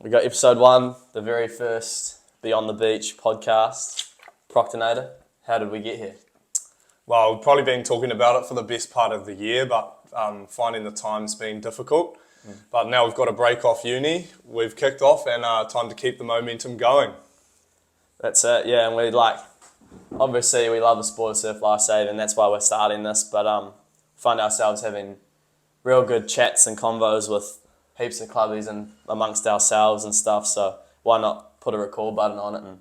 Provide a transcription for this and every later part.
We got episode 1, the very first Beyond the Beach podcast. Proctonator, how did we get here? Well, we've probably been talking about it for the best part of the year, but finding the time's been difficult. But now we've got a break off uni, we've kicked off, and time to keep the momentum going. That's it, yeah, and obviously we love the sport of surf lifesaving, and that's why we're starting this, but find ourselves having real good chats and convos with heaps of clubbies and amongst ourselves and stuff, so why not put a record button on it and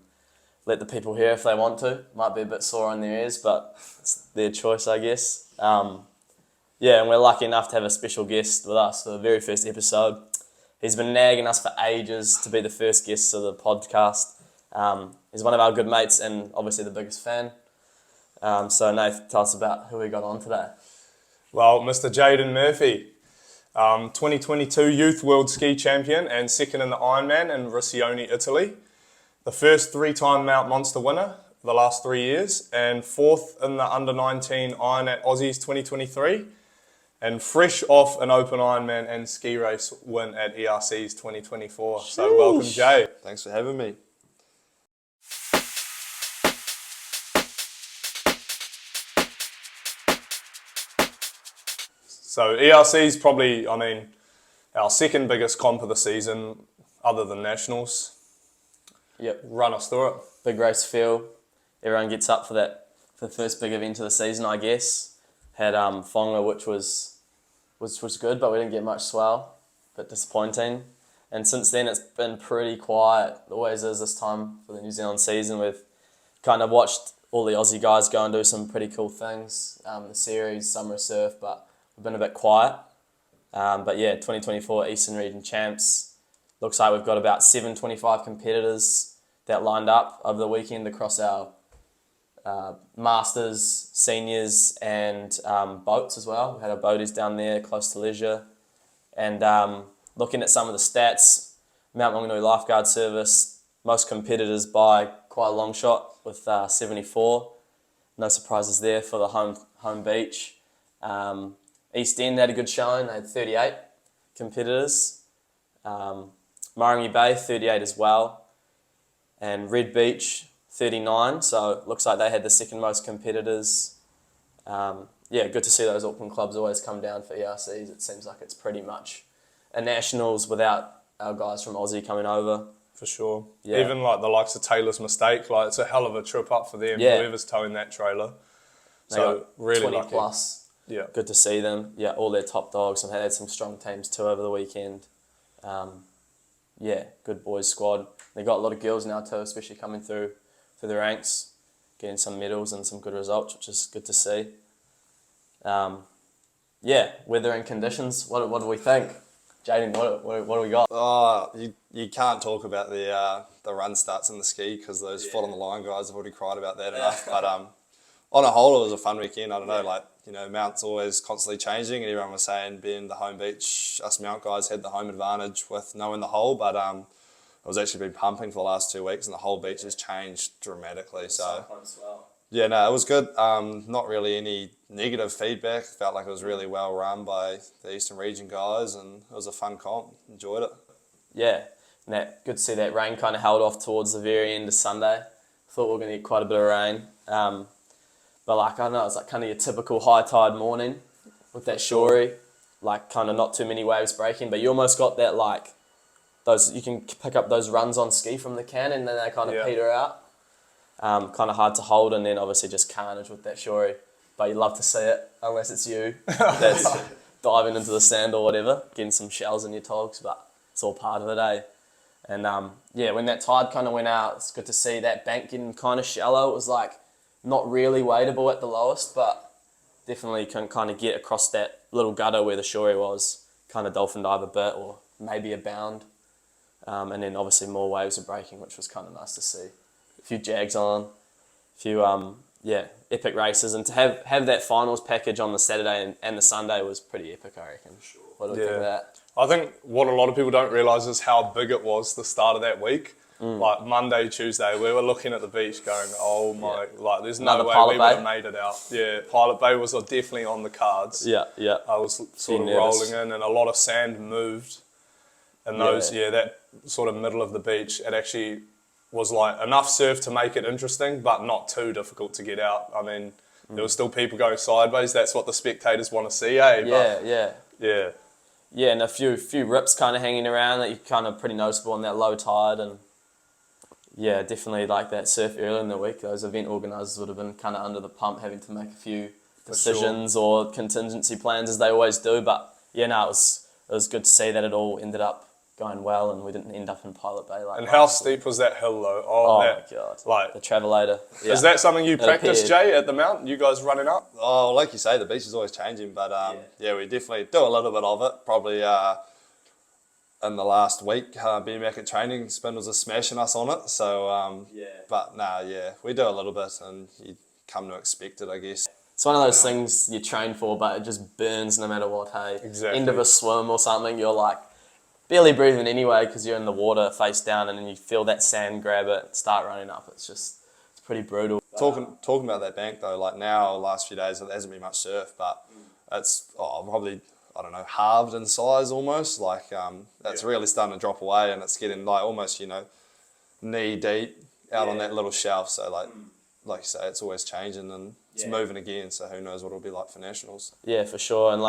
let the people hear if they want to. Might be a bit sore on their ears, but it's their choice, I guess. And we're lucky enough to have a special guest with us for the very first episode. He's been nagging us for ages to be the first guest of the podcast. He's one of our good mates and obviously the biggest fan. So Nath, tell us about who we got on today. Well, Mr. Jayden Murphy, 2022 Youth World Ski Champion and second in the Ironman in Riccione, Italy. The first 3-time Mount Monster winner the last 3 years, and fourth in the Under-19 Iron at Aussies 2023, and fresh off an Open Ironman and ski race win at ERCs 2024. So welcome, Jay. Thanks for having me. So ERC's probably, our second biggest comp of the season, other than Nationals. Yep. Run us through it. Big race feel. Everyone gets up for the first big event of the season, I guess. Had Whanga, which was good, but we didn't get much swell. Bit disappointing. And since then, it's been pretty quiet. It always is this time for the New Zealand season. We've kind of watched all the Aussie guys go and do some pretty cool things. The series, summer surf, but we've been a bit quiet. But yeah, 2024 Eastern Region Champs. Looks like we've got about 725 competitors that lined up over the weekend across our Masters, Seniors and boats as well. We had our boaties down there close to leisure. And looking at some of the stats, Mount Maunganui Lifeguard Service, most competitors by quite a long shot with 74. No surprises there for the home beach. East End had a good showing. They had 38 competitors. Marangi Bay, 38 as well. And Red Beach, 39. So it looks like they had the second most competitors. Good to see those Auckland clubs always come down for ERCs. It seems like it's pretty much a nationals without our guys from Aussie coming over. For sure. Yeah. Even like the likes of Taylor's Mistake, like it's a hell of a trip up for them, Yeah. whoever's towing that trailer. They So got really 20 lucky. plus. Yeah. Good to see them. Yeah, all their top dogs. And had some strong teams too over the weekend. Good boys squad. They got a lot of girls now too, especially coming through the ranks, getting some medals and some good results, which is good to see. Weather and conditions. What do we think? Jaden, what do we got? You can't talk about the run starts in the ski because those foot on the line guys have already cried about that enough. But on a whole, it was a fun weekend. I don't know, Mount's always constantly changing, and everyone was saying being the home beach, us Mount guys had the home advantage with knowing the hole, but it was actually been pumping for the last 2 weeks, and the whole beach has changed dramatically. So yeah, no, it was good. Not really any negative feedback. Felt like it was really well run by the Eastern Region guys, and it was a fun comp. Enjoyed it. Yeah, good to see that rain kind of held off towards the very end of Sunday. Thought we were going to get quite a bit of rain. But I don't know, it's like kind of your typical high tide morning with that shorey, like kind of not too many waves breaking, but you almost got that you can pick up those runs on ski from the can and then they kind of peter out. Kind of hard to hold, and then obviously just carnage with that shorey. But you love to see it, unless it's you that's diving into the sand or whatever, getting some shells in your togs, but it's all part of it, eh? And when that tide kind of went out, it's good to see that bank getting kind of shallow. It was like not really wadeable at the lowest, but definitely can kind of get across that little gutter where the shorey was, kind of dolphin dive a bit or maybe a bound. And then obviously more waves are breaking, which was kind of nice to see. A few jags on, a few epic races, and to have that finals package on the Saturday and the Sunday was pretty epic, I reckon. Sure. What do we think of that? I think what a lot of people don't realise is how big it was the start of that week. Like Monday, Tuesday, we were looking at the beach going, oh my, there's no way we would have made it out. Yeah, Pilot Bay was definitely on the cards. Yeah. I was sort of rolling in, and a lot of sand moved. And those, that sort of middle of the beach, it actually was like enough surf to make it interesting, but not too difficult to get out. I mean, there were still people going sideways. That's what the spectators want to see, eh? Yeah, yeah. Yeah. Yeah, and a few rips kind of hanging around that you kind of pretty noticeable on that low tide, and yeah, definitely like that surf earlier in the week. Those event organisers would have been kind of under the pump, having to make a few decisions or contingency plans as they always do. But yeah, no, it was good to see that it all ended up going well, and we didn't end up in Pilot Bay. And how steep was that hill though? Oh my god! Like the Travelator. Yeah. Is that something you practice, Jay, at the mount? You guys running up? Oh, like you say, the beach is always changing, but yeah, we definitely do a little bit of it. Probably in the last week, being back at training, Spindles are smashing us on it. So, but yeah, we do a little bit, and you come to expect it, I guess. It's one of those things you train for, but it just burns no matter what. Hey, Exactly. End of a swim or something, you're like barely breathing anyway because you're in the water face down, and then you feel that sand grab it, start running up. It's pretty brutal. Talking about that bank though, like now, last few days, there hasn't been much surf, but it's probably, I don't know, halved in size almost. Like that's really starting to drop away, and it's getting like almost, knee deep out on that little shelf. So like you say, it's always changing and it's moving again. So who knows what it'll be like for nationals? Yeah, for sure. And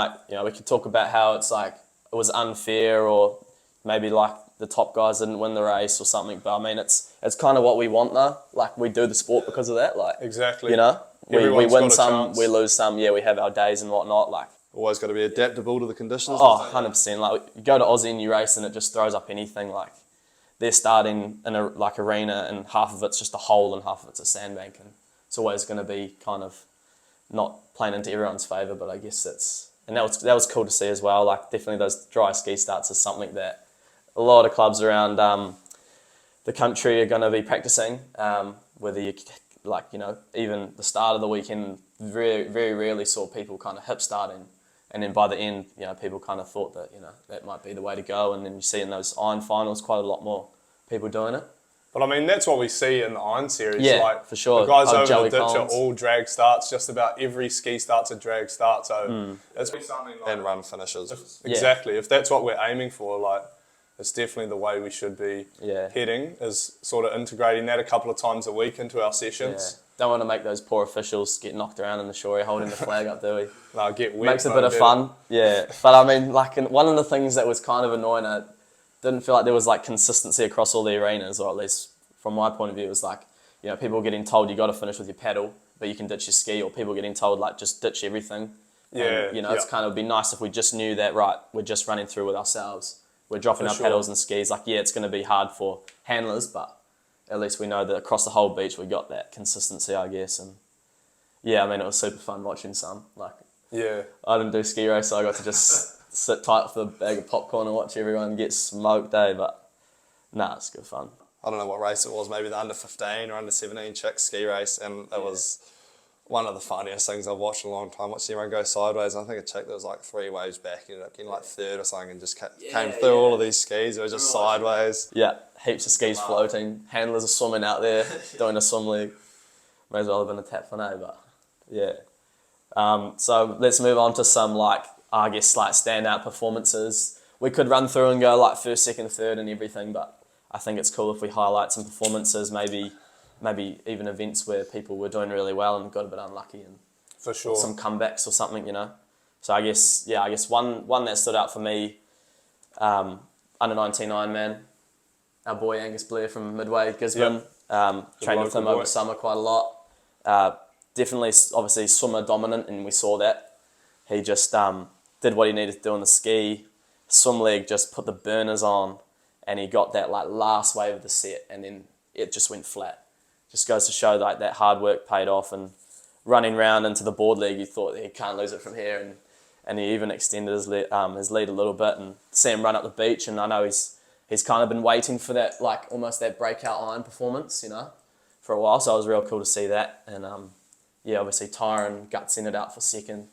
we could talk about how it's like it was unfair, or maybe like the top guys didn't win the race or something. But I mean, it's kind of what we want though. Like we do the sport because of that. Like Exactly. we Everyone's win got a some, chance. we lose some. Yeah, we have our days and whatnot. Like Always got to be adaptable to the conditions. 100%. Like you go to Aussie and you race and it just throws up anything. Like they're starting in a arena and half of it's just a hole and half of it's a sandbank, and it's always going to be kind of not playing into everyone's favour. But I guess that was cool to see as well. Like definitely those dry ski starts is something that a lot of clubs around the country are going to be practicing. Whether you even the start of the weekend, very very rarely saw people kind of hip starting. And then by the end, people kind of thought that, that might be the way to go. And then you see in those iron finals quite a lot more people doing it. But I mean, that's what we see in the Iron Series. Yeah, like, for sure. The guys over Jelly the ditch Collins. are all drag starts. Just about every ski start's a drag start. So it's something like And run finishes. Exactly. If that's what we're aiming for, like, it's definitely the way we should be heading, is sort of integrating that a couple of times a week into our sessions. Yeah. Don't want to make those poor officials get knocked around in the shore holding the flag up, do we? No, get wet. Makes a bit of fun, yeah. But I mean, one of the things that was kind of annoying, I didn't feel like there was like consistency across all the arenas, or at least from my point of view, it was like, people getting told you got to finish with your paddle, but you can ditch your ski, or people getting told like just ditch everything. Yeah. And, it's kind of be nice if we just knew that, right, we're just running through with ourselves. We're dropping our paddles and skis. Like, yeah, it's going to be hard for handlers, but at least we know that across the whole beach we got that consistency, I guess. And yeah, I mean, it was super fun watching some. Like, I didn't do ski race, so I got to just sit tight with a bag of popcorn and watch everyone get smoked, But nah, it's good fun. I don't know what race it was, maybe the under 15 or under 17 chicks ski race, and it was one of the funniest things I've watched in a long time. Watching everyone go sideways. I think a chick that was like 3 waves back ended up getting like third or something, and just came through all of these skis. It was just sideways. Yeah, heaps of skis floating. Handlers are swimming out there, doing a swim leg. May as well have been a tap for no, but yeah. So let's move on to some standout performances. We could run through and go like first, second, third and everything, but I think it's cool if we highlight some performances, maybe even events where people were doing really well and got a bit unlucky, and For sure. some comebacks or something, So I guess one that stood out for me, under 19 Ironman, our boy Angus Blair from Midway, Gisborne. Trained with him over summer quite a lot. Definitely, obviously, swimmer dominant, and we saw that. He just did what he needed to do on the ski. Swim leg just put the burners on, and he got that last wave of the set, and then it just went flat. Just goes to show that hard work paid off, and running round into the board leg, you thought he can't lose it from here, and he even extended his lead a little bit, and see him run up the beach, and I know he's kind of been waiting for that, almost that breakout iron performance, for a while, so it was real cool to see that, and obviously Tyron gutsing it out for second,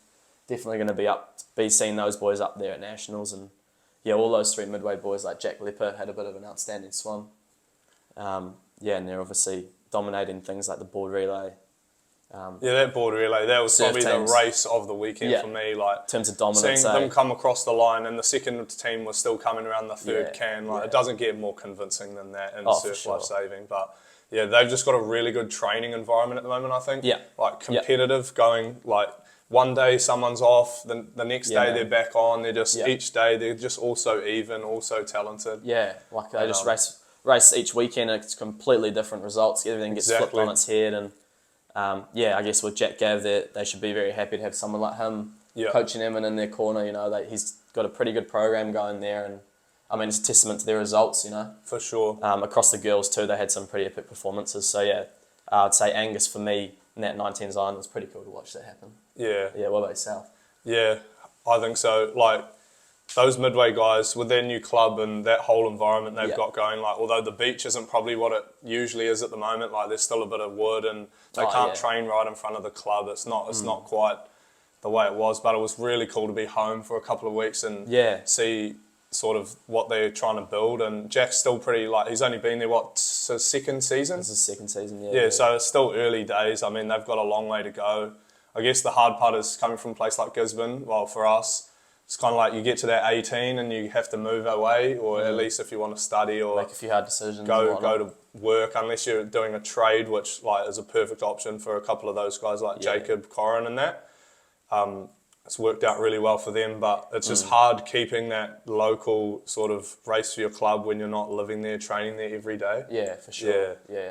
definitely going to be seeing those boys up there at Nationals, and all those 3 Midway boys like Jack Lepper had a bit of an outstanding swim. And they're obviously dominating things like the board relay, Yeah, that border relay, that was Surf probably teams. the race of the weekend Yeah. for me. Like, In terms of dominance, seeing them come across the line and the second team was still coming around the third can, like, it doesn't get more convincing than that in for surf sure. life saving. But yeah, they've just got a really good training environment at the moment, I think. Yeah. Like, competitive, going, like, one day someone's off, the next day man. they're back on. They're just, Yeah. each day, they're just all so even, all so talented. Yeah, like they just race each weekend. It's completely different results. Everything gets flipped Exactly. on its head, and I guess with Jack Gav, they should be very happy to have someone like him coaching them and in their corner. You know, he's got a pretty good program going there, and I mean it's a testament to their results. You know, For sure. across the girls too, they had some pretty epic performances. So yeah, I'd say Angus for me in that 19s iron was pretty cool to watch that happen. Yeah. Yeah, what about yourself? Yeah, I think so. Like, those Midway guys with their new club and that whole environment they've got going, like, although the beach isn't probably what it usually is at the moment, like there's still a bit of wood and they can't train right in front of the club. It's not quite the way it was, but it was really cool to be home for a couple of weeks and see sort of what they're trying to build. And Jack's still pretty, like, he's only been there, so second season? This is second season, Yeah, so it's still early days. I mean, they've got a long way to go. I guess the hard part is coming from a place like Gisborne. Well, for us, it's kind of like you get to that 18 and you have to move away, or at least if you want to study or make a few hard decisions. go to work, unless you're doing a trade, which like is a perfect option for a couple of those guys like Jacob, Corin and that. It's worked out really well for them, but it's just hard keeping that local sort of race for your club when you're not living there, training there every day. Yeah, for sure. Yeah.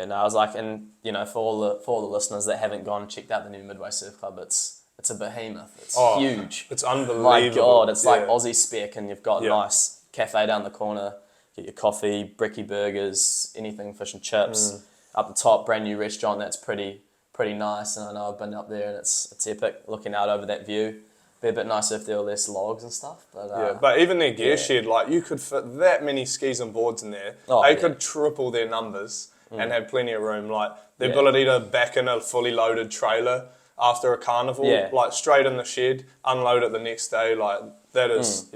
No, I was like, and you know, for all the listeners that haven't gone and checked out the new Midway Surf Club, it's a behemoth. It's huge. It's unbelievable. My God, it's like Aussie spec, and you've got a nice cafe down the corner. Get your coffee, brekkie burgers, anything, fish and chips. Up the top, brand new restaurant that's pretty nice. And I know I've been up there, and it's epic. Looking out over that view. Be a bit nicer if there were less logs and stuff. But but even their gear shed, like you could fit that many skis and boards in there. They could triple their numbers and have plenty of room. Like the ability to back in a fully loaded trailer after a carnival, like straight in the shed, unload it the next day, like that is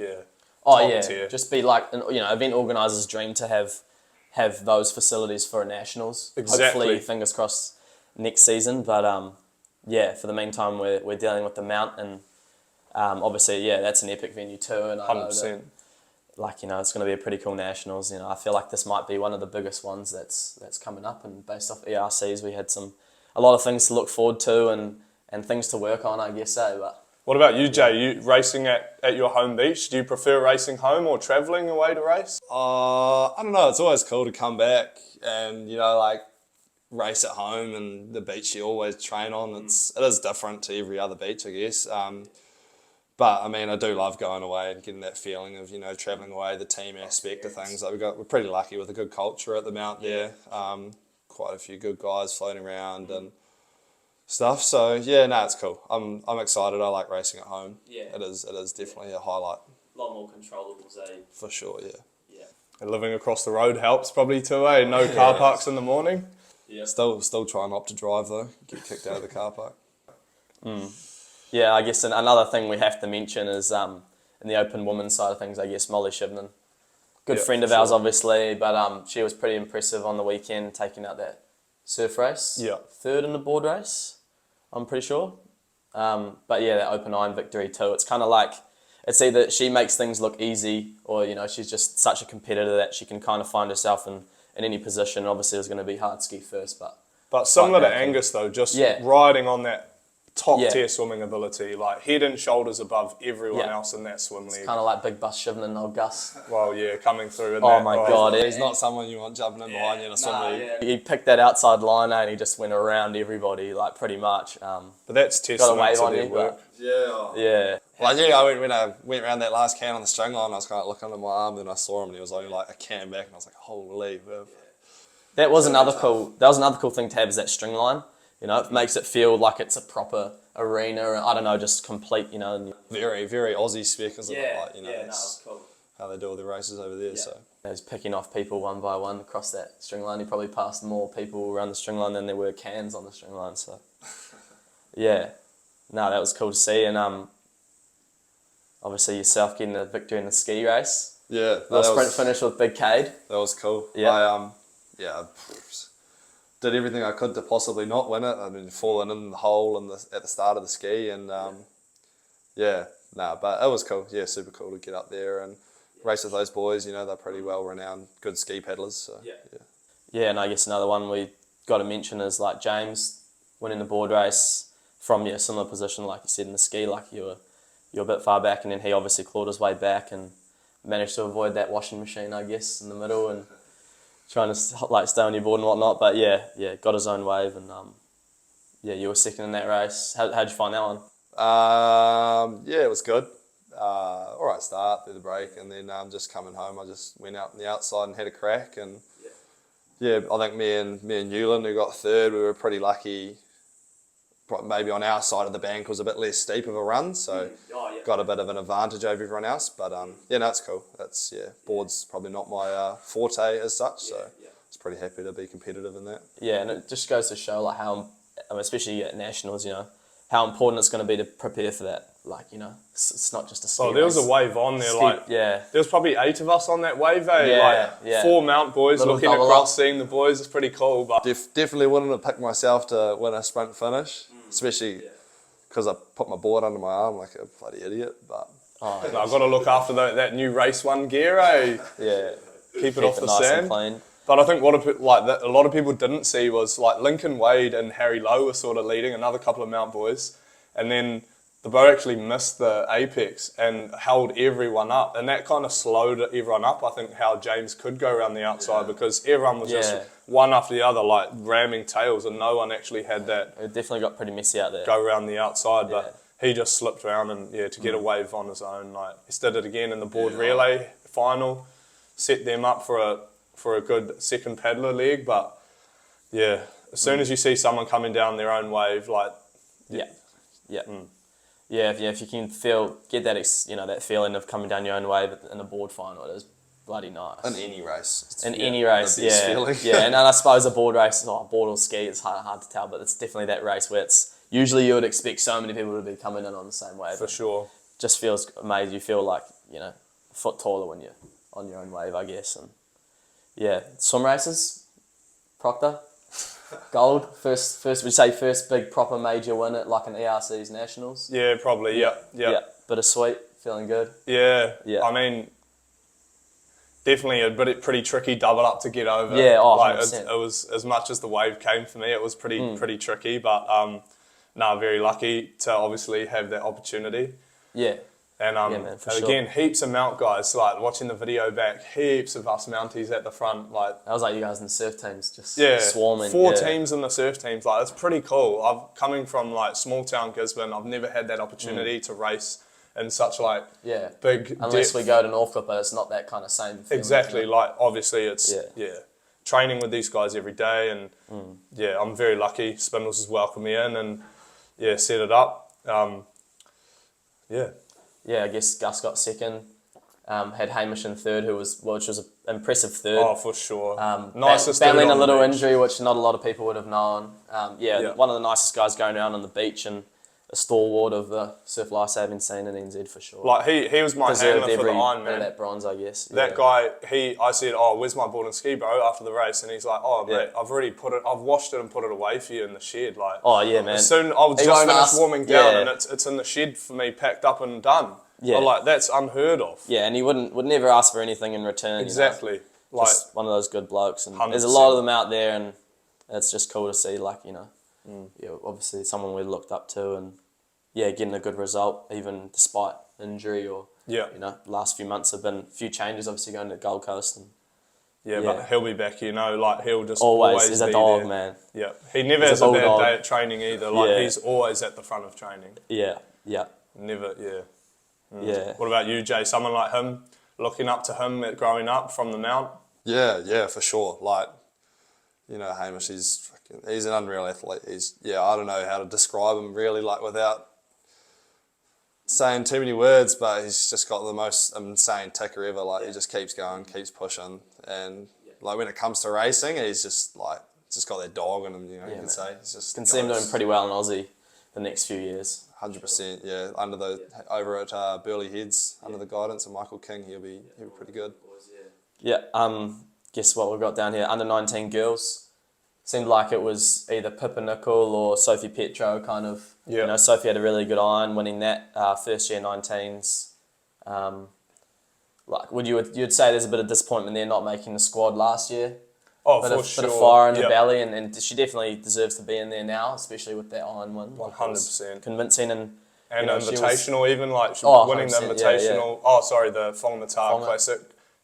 top tier. Just be like, you know, event organisers' dream to have those facilities for a nationals. Exactly. Hopefully, fingers crossed, next season. But for the meantime, we're dealing with the Mount, and obviously, that's an epic venue too. And I know 100%. that, like, you know, it's going to be a pretty cool nationals. You know, I feel like this might be one of the biggest ones that's coming up. And based off ERCs, we had a lot of things to look forward to and things to work on, I guess. But What about you, Jay? You racing at your home beach? Do you prefer racing home or travelling away to race? I don't know. It's always cool to come back and, you know, like race at home, and the beach you always train on. It is different to every other beach, I guess. But I mean, I do love going away and getting that feeling of, you know, travelling away, the team aspect of things. Like we're pretty lucky with a good culture at the Mount there. Quite a few good guys floating around and stuff. So it's cool. I'm excited. I like racing at home. Yeah, it is definitely a highlight. a lot more controllables, For sure, yeah. And living across the road helps probably too, eh? No car parks in the morning. Yeah. Still trying not to drive though. Get kicked out of the car park. Yeah, I guess another thing we have to mention is in the open women's side of things, I guess Molly Shivnan. Good friend of ours, obviously, but she was pretty impressive on the weekend, taking out that surf race. Yeah. Third in the board race, I'm pretty sure. But that open iron victory too. It's kind of like, it's either she makes things look easy, or, you know, she's just such a competitor that she can kind of find herself in any position. Obviously, it was going to be hard ski first, But similar to Angus though, just riding on that top tier swimming ability, like head and shoulders above everyone else in that swim league. kind of like Big Bus Shivnan and old Gus. Well, coming through in Oh that. my God. He's not someone you want jumping in behind you in a swim league. He picked that outside line and he just went around everybody, like, pretty much. But that's Got a testament wave to on their you, work. Yeah. Like, when I went around that last can on the string line, I was kind of looking at my arm, and I saw him, and he was only like a can back, and I was like, holy. That was another cool thing to have, is that string line. You know, it makes it feel like it's a proper arena. I don't know, just complete, you know. Very, very Aussie spec, isn't it? Like, you know, that was cool. how they do all the races over there. So He was picking off people one by one across that string line. He probably passed more people around the string line than there were cans on the string line. So, that was cool to see. And obviously yourself getting the victory in the ski race. yeah, The sprint finish with Big Cade. that was cool. Yeah. I did everything I could to possibly not win it. I mean, falling in the hole at the start of the ski, and but it was cool. Yeah, super cool to get up there and race with those boys. You know, they're pretty well renowned, good ski paddlers. So Yeah, and I guess another one we got to mention is like James winning the board race from a similar position, like you said in the ski, like you were a bit far back, and then he obviously clawed his way back and managed to avoid that washing machine, I guess, in the middle and trying to like stay on your board and whatnot. But yeah, got his own wave, and you were second in that race. How'd you find that one? Yeah, it was good. All right start through the break, and then just coming home, I just went out on the outside and had a crack, and I think me and Newland, who got third, we were pretty lucky. Maybe on our side of the bank was a bit less steep of a run, so got a bit of an advantage over everyone else. But it's cool. That's board's probably not my forte as such, so I was pretty happy to be competitive in that. Yeah, and it just goes to show like how, especially at nationals, how important it's going to be to prepare for that. Like, it's not just a ski there was race. a wave on there, there was probably 8 of us on that wave, eh? 4 Mount boys Little looking double across, up. seeing the boys. It's pretty cool. But Definitely wouldn't have picked myself to win a sprint finish, especially because I put my board under my arm like a bloody idiot. But I've got to look after that new race 1 gear, eh? Yeah. Keep it off the nice sand. and clean. But I think what a lot of people didn't see was like Lincoln Wade and Harry Lowe were sort of leading, another couple of Mount boys, and then the boat actually missed the apex and held everyone up, and that kind of slowed everyone up. I think how James could go around the outside because everyone was just one after the other, like ramming tails, and no one actually had that. It definitely got pretty messy out there. Go around the outside, but he just slipped around and to get a wave on his own. Like he did it again in the board relay final, set them up for a good second paddler leg. But as soon as you see someone coming down their own wave, like if you can get that that feeling of coming down your own wave in a board final, it is bloody nice. in any race, Any race, the best feeling. and I suppose a board race, board or ski, it's hard to tell, but it's definitely that race where it's usually you would expect so many people to be coming in on the same wave. for sure. Just feels amazing. You feel like a foot taller when you're on your own wave, I guess. And swim races, Proctor. Gold, first would say first big proper major win at like an ERC's nationals. Yeah, probably. Yeah. Bittersweet, feeling good. Yeah. Yeah. I mean, definitely a pretty tricky double up to get over. Yeah, like 100%. it was, as much as the wave came for me, it was pretty tricky. But very lucky to obviously have that opportunity. Yeah. And man, for again, heaps of Mount guys, like watching the video back, heaps of us Mounties at the front, like That was like you guys in the surf teams just swarming. 4 teams in the surf teams, like it's pretty cool. Coming from like small town Gisborne, I've never had that opportunity to race in such like big Unless depth. we go to Northcote, but it's not that kind of same feeling. Exactly, like obviously it's training with these guys every day, and I'm very lucky. Spindles has welcomed me in and set it up. Yeah, I guess Gus got second. Had Hamish in third, which was an impressive third. Oh, for sure. Nicest dude battling a on the little beach. injury, which not a lot of people would have known. One of the nicest guys going around on the beach and a stalwart of the surf lifesaving scene in NZ for sure. Like he was my Deserved handler for the every Ironman. bit of that bronze, I guess. That guy, I said, where's my board and ski, bro, after the race? And he's like, mate, I've washed it and put it away for you in the shed. Like, man. As soon, I was just finished warming down and it's in the shed for me, packed up and done. Yeah. Like, that's unheard of. Yeah, and he would never ask for anything in return. Exactly. Like, just one of those good blokes. And 100%. there's a lot of them out there, and it's just cool to see, like, obviously someone we looked up to and, getting a good result, even despite injury or, last few months have been a few changes, obviously going to Gold Coast. And, but he'll be back, like, he'll just always he's a be dog, there. man. Yeah, he never has a bad day at training either. Like, he's always at the front of training. Yeah. Never, Yeah. What about you, Jay? Someone like him, looking up to him growing up from the Mount? Yeah, for sure. Like, Hamish, he's an unreal athlete. I don't know how to describe him really, like, without saying too many words, but he's just got the most insane ticker ever. Like, he just keeps going, keeps pushing, and like when it comes to racing, he's just got that dog in him. You can say he's just can see him doing pretty well in Aussie the next few years. 100%, yeah. Over at Burley Heads, under the guidance of Michael King, he'll be pretty good. Yeah. Guess what we've got down here? Under 19 girls, seemed like it was either Pippa Nicol or Sophie Petro kind of. Yeah. You know, Sophie had a really good iron winning that first year 19s. Like, you'd say there's a bit of disappointment there not making the squad last year? Oh, Bit for of, sure. Bit of fire in the Yep. belly, and she definitely deserves to be in there now, especially with that iron win. 100%. Convincing and And you know, she was- invitational, even like Oh, winning the 100%, yeah, yeah. invitational. Oh, sorry, the Fongmatar Classic.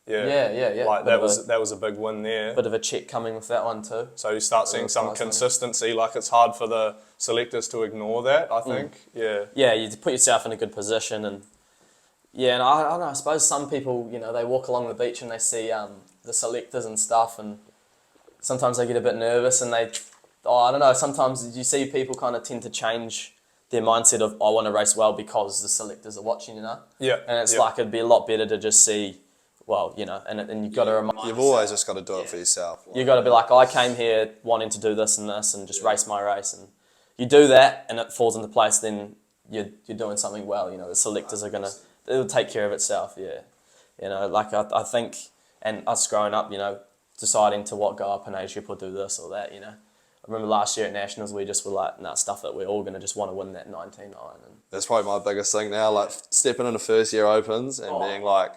Yeah, Yeah. Like Bit that was a big win there. bit of a check coming with that one too. So you start seeing some prize money. consistency. Like it's hard for the selectors to ignore that. I think. Yeah. Yeah, you put yourself in a good position, and yeah, and I don't know. I suppose some people, you know, they walk along the beach and they see the selectors and stuff, and sometimes they get a bit nervous, and I don't know. Sometimes you see people kind of tend to change their mindset of I want to race well because the selectors are watching, you know. Yeah. And it's yeah. like it'd be a lot better to just see, well, you know, and you've got to remind You've yourself. always just got to do it for yourself. You got to be like, I came here wanting to do this and this, and just race my race, and you do that, and it falls into place. Then you're doing something well. You know, the selectors are it'll take care of itself. Yeah, you know, like I think, and us growing up, you know, deciding to go up in age group or do this or that. You know, I remember last year at Nationals, we just were like, stuff that we're all gonna just want to win that 19 iron. And That's probably my biggest thing now, like stepping into first year opens and being like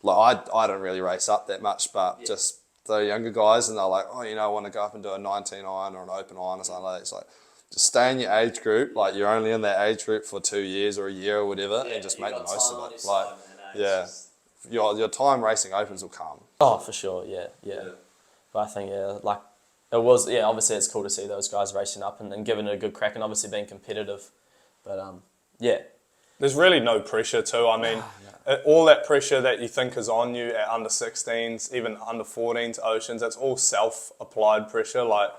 I don't really race up that much, but just the younger guys, and they're like, oh, you know, I want to go up and do a 19 iron or an open iron or something like that. It's like, just stay in your age group, like you're only in that age group for 2 years or a year or whatever, and just make the most of it. Like, yeah, your time racing opens will come. oh, for sure, yeah. But I think like it was, obviously it's cool to see those guys racing up and giving it a good crack, and obviously being competitive. But yeah. There's really no pressure too. I mean, all that pressure that you think is on you at under 16s, even under 14s, Oceans, that's all self-applied pressure. Like,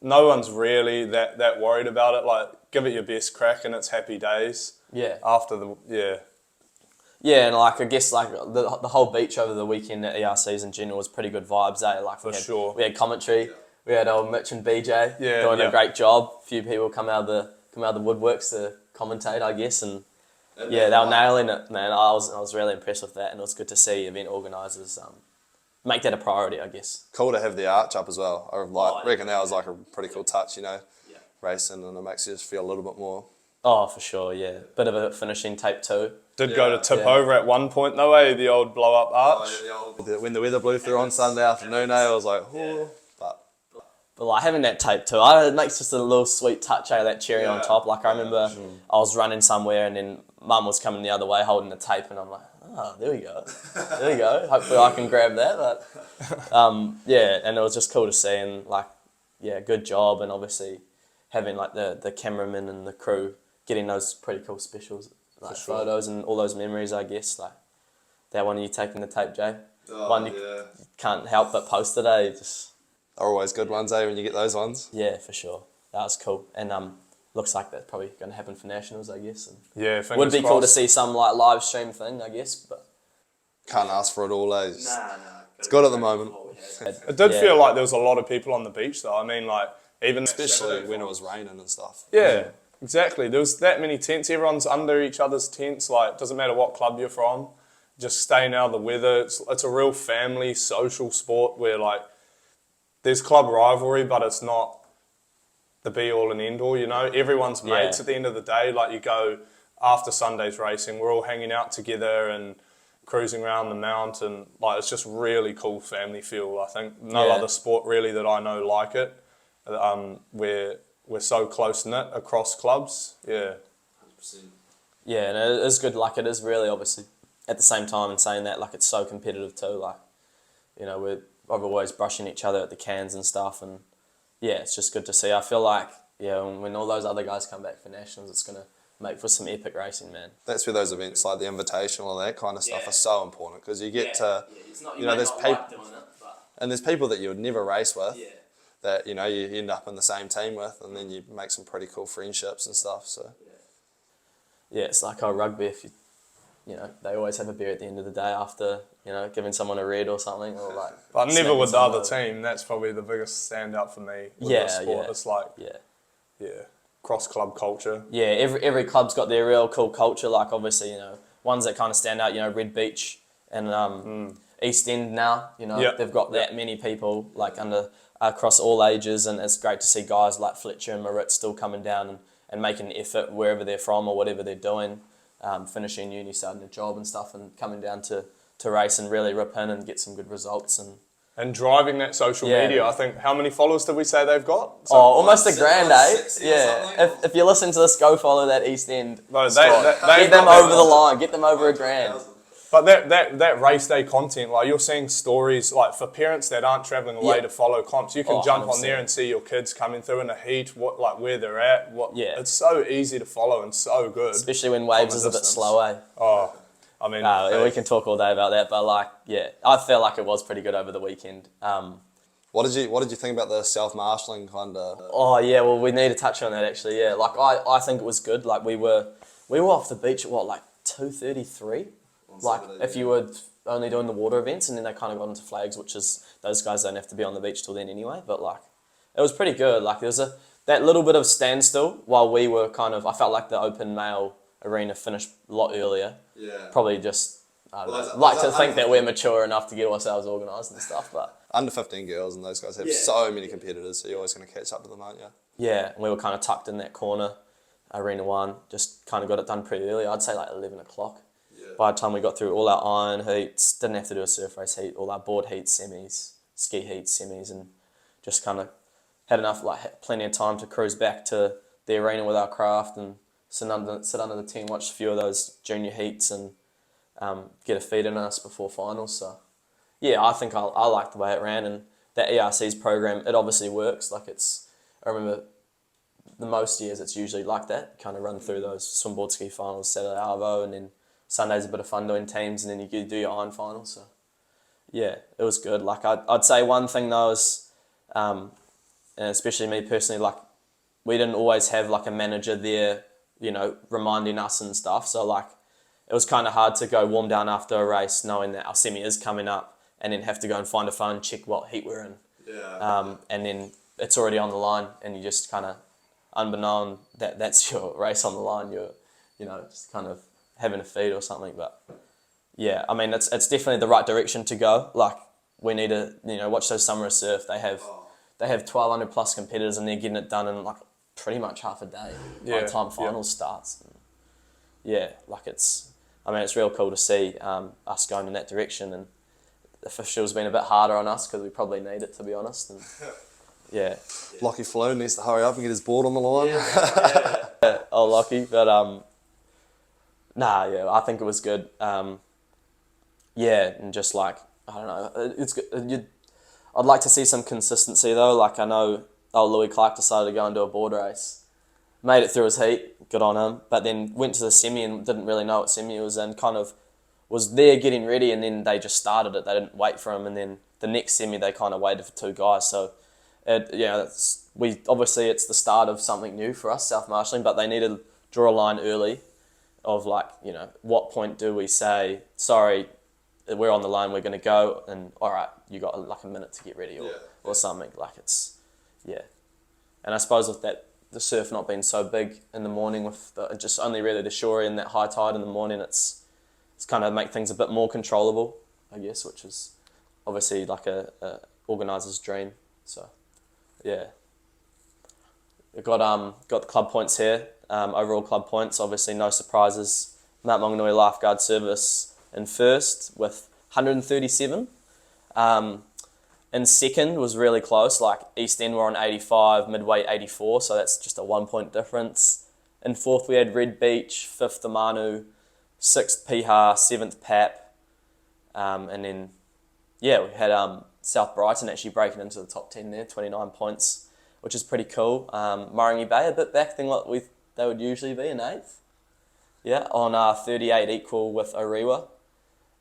no one's really that worried about it. Like, give it your best crack and it's happy days. Yeah. Yeah, and like I guess like the whole beach over the weekend at ERCs in general was pretty good vibes, eh? Like sure. We had commentary. We had old Mitch and BJ doing yeah. a great job. A few people come out of the woodworks to commentate, I guess, and yeah, they were nailing it, man. I was really impressed with that, and it was good to see event organisers make that a priority, I guess. Cool to have the arch up as well. I reckon that was like a pretty cool touch, you know, racing, and it makes you just feel a little bit more. Oh, for sure, yeah. Bit of a finishing tape too. Did go to tip over at one point though, eh? The old blow-up arch. When the weather blew through on Sunday afternoon, I was like, oh. But like having that tape too, it makes just a little sweet touch out of that cherry on top. Like I remember I was running somewhere and then Mum was coming the other way holding the tape, and I'm like, oh, there we go. Hopefully I can grab that. But and it was just cool to see, and like, good job, and obviously having like the cameraman and the crew getting those pretty cool specials, like photos and all those memories, I guess. Like that one of you taking the tape, Jay. You can't help but post it, eh? They're always good ones, eh, when you get those ones. Yeah, for sure. That was cool. And looks like that's probably going to happen for Nationals, I guess. And Yeah, fingers would be cool to crossed. see some like live stream thing, I guess. But Can't ask for it all, eh? It's good at the moment. It did feel like there was a lot of people on the beach though. I mean, like, even Especially when it was raining and stuff. Yeah, exactly. There was that many tents. Everyone's under each other's tents. Like, doesn't matter what club you're from. Just staying out of the weather. It's a real family, social sport where, like, there's club rivalry, but it's not the be-all and end-all, you know? Everyone's mates at the end of the day. Like, you go after Sunday's racing, we're all hanging out together and cruising around the mount, and, like, it's just really cool family feel. I think no other sport really that I know like it. We're so close-knit across clubs. Yeah. 100%. yeah, and it is good. Like it is really obviously at the same time, and saying that, like it's so competitive too. Like, you know, we're always brushing each other at the cans and stuff, and yeah, it's just good to see. I feel like when all those other guys come back for Nationals, it's gonna make for some epic racing, man. That's where those events like the Invitational and that kind of stuff are so important, because you get to, you know, there's people, and there's people that you would never race with, that, you know, you end up in the same team with, and then you make some pretty cool friendships and stuff. So Yeah, it's like rugby. If you know, they always have a beer at the end of the day after, you know, giving someone a red or something, or like. But never snapping with the other someone. team. That's probably the biggest standout for me with this sport. It's like, cross-club culture. Yeah, every club's got their real cool culture. Like obviously, you know, ones that kind of stand out. You know, Red Beach and East End now. You know, they've got that many people like under across all ages, and it's great to see guys like Fletcher and Marit still coming down and making an effort wherever they're from or whatever they're doing, finishing uni, starting a job and stuff, and coming down to race and really rip in and get some good results. And driving that social media, I think, how many followers did we say they've got? Almost a grand, eh? 60 or Yeah. something. If you listen to this, go follow that East End No, squad. they've Get them got over the line. Get them over a grand. But that race day content, like you're seeing stories, like for parents that aren't travelling away Yeah. to follow comps, you can jump on 100%. there and see your kids coming through in a heat, where they're at. Yeah. It's so easy to follow and so good. Especially when waves is a bit distance. slow, eh? Oh, I mean, We can talk all day about that, but I felt like it was pretty good over the weekend. What did you think about the self-marshalling kind of? Oh yeah, well we need to touch on that actually. Yeah, like I think it was good. Like we were off the beach at 2:33. Like Saturday, if you were only doing the water events, and then they kind of got into flags, which is those guys don't have to be on the beach till then anyway. But like it was pretty good. Like there was that little bit of standstill while we were I felt like the open male arena finished a lot earlier. Yeah. Probably just I don't know, that's- like to that's- think that we're mature enough to get ourselves organised and stuff, but. Under 15 girls, and those guys have so many competitors, so you're always going to catch up to them, aren't you? Yeah, and we were kind of tucked in that corner, Arena 1, just kind of got it done pretty early. I'd say like 11 o'clock. Yeah. By the time we got through all our iron heats, didn't have to do a surf race heat, all our board heats, semis, ski heats, semis, and just kind of had enough, plenty of time to cruise back to the arena with our craft and sit under the tent, watch a few of those junior heats and get a feed in us before finals, so... Yeah, I think I like the way it ran, and that ERC's program, it obviously works. I remember the most years it's usually like that, kind of run through those swimboard ski finals, Saturday Arvo, and then Sunday's a bit of fun doing teams, and then you do your iron finals. So, yeah, it was good. Like, I'd say one thing though is, and especially me personally, like, we didn't always have like a manager there, reminding us and stuff. So, like, it was kind of hard to go warm down after a race knowing that our semi is coming up, and then have to go and find a phone, check what heat we're in. Yeah. And then it's already on the line, and you just kind of, unbeknown that that's your race on the line, you're, just kind of having a feed or something. But yeah, I mean, it's definitely the right direction to go. Like, we need to, watch those summer of surf. They have 1,200 plus competitors, and they're getting it done in like pretty much half a day by the time finals starts. And yeah, like it's real cool to see us going in that direction, and the official's been a bit harder on us because we probably need it, to be honest. And yeah. Lockie Floon needs to hurry up and get his board on the line. Lockie, but I think it was good. And just like, I don't know, it's good. I'd like to see some consistency though. Like, I know Louis Clark decided to go and do a board race, made it through his heat, good on him, but then went to the semi and didn't really know what semi he was in, kind of was there getting ready, and then they just started it. They didn't wait for him, and then the next semi they kind of waited for two guys. So, it's the start of something new for us, self-marshalling, but they need to draw a line early of what point do we say, sorry, we're on the line, we're going to go, and all right, you got like a minute to get ready or something. And I suppose with that, the surf not being so big in the morning, with just only really the shore and that high tide in the morning, it's kind of make things a bit more controllable, I guess, which is obviously like a organiser's dream. So, yeah. We've got the club points here, overall club points, obviously no surprises. Mount Maunganui Lifeguard Service in first with 137. In second was really close, like East End were on 85, Midway 84, so that's just a 1 point difference. In fourth we had Red Beach, fifth the Manu, sixth Piha, seventh Pap, and then we had South Brighton actually breaking into the top 10 there, 29 points, which is pretty cool. Murringy Bay a bit back than what they would usually be in eighth. Yeah, on 38 equal with Orewa.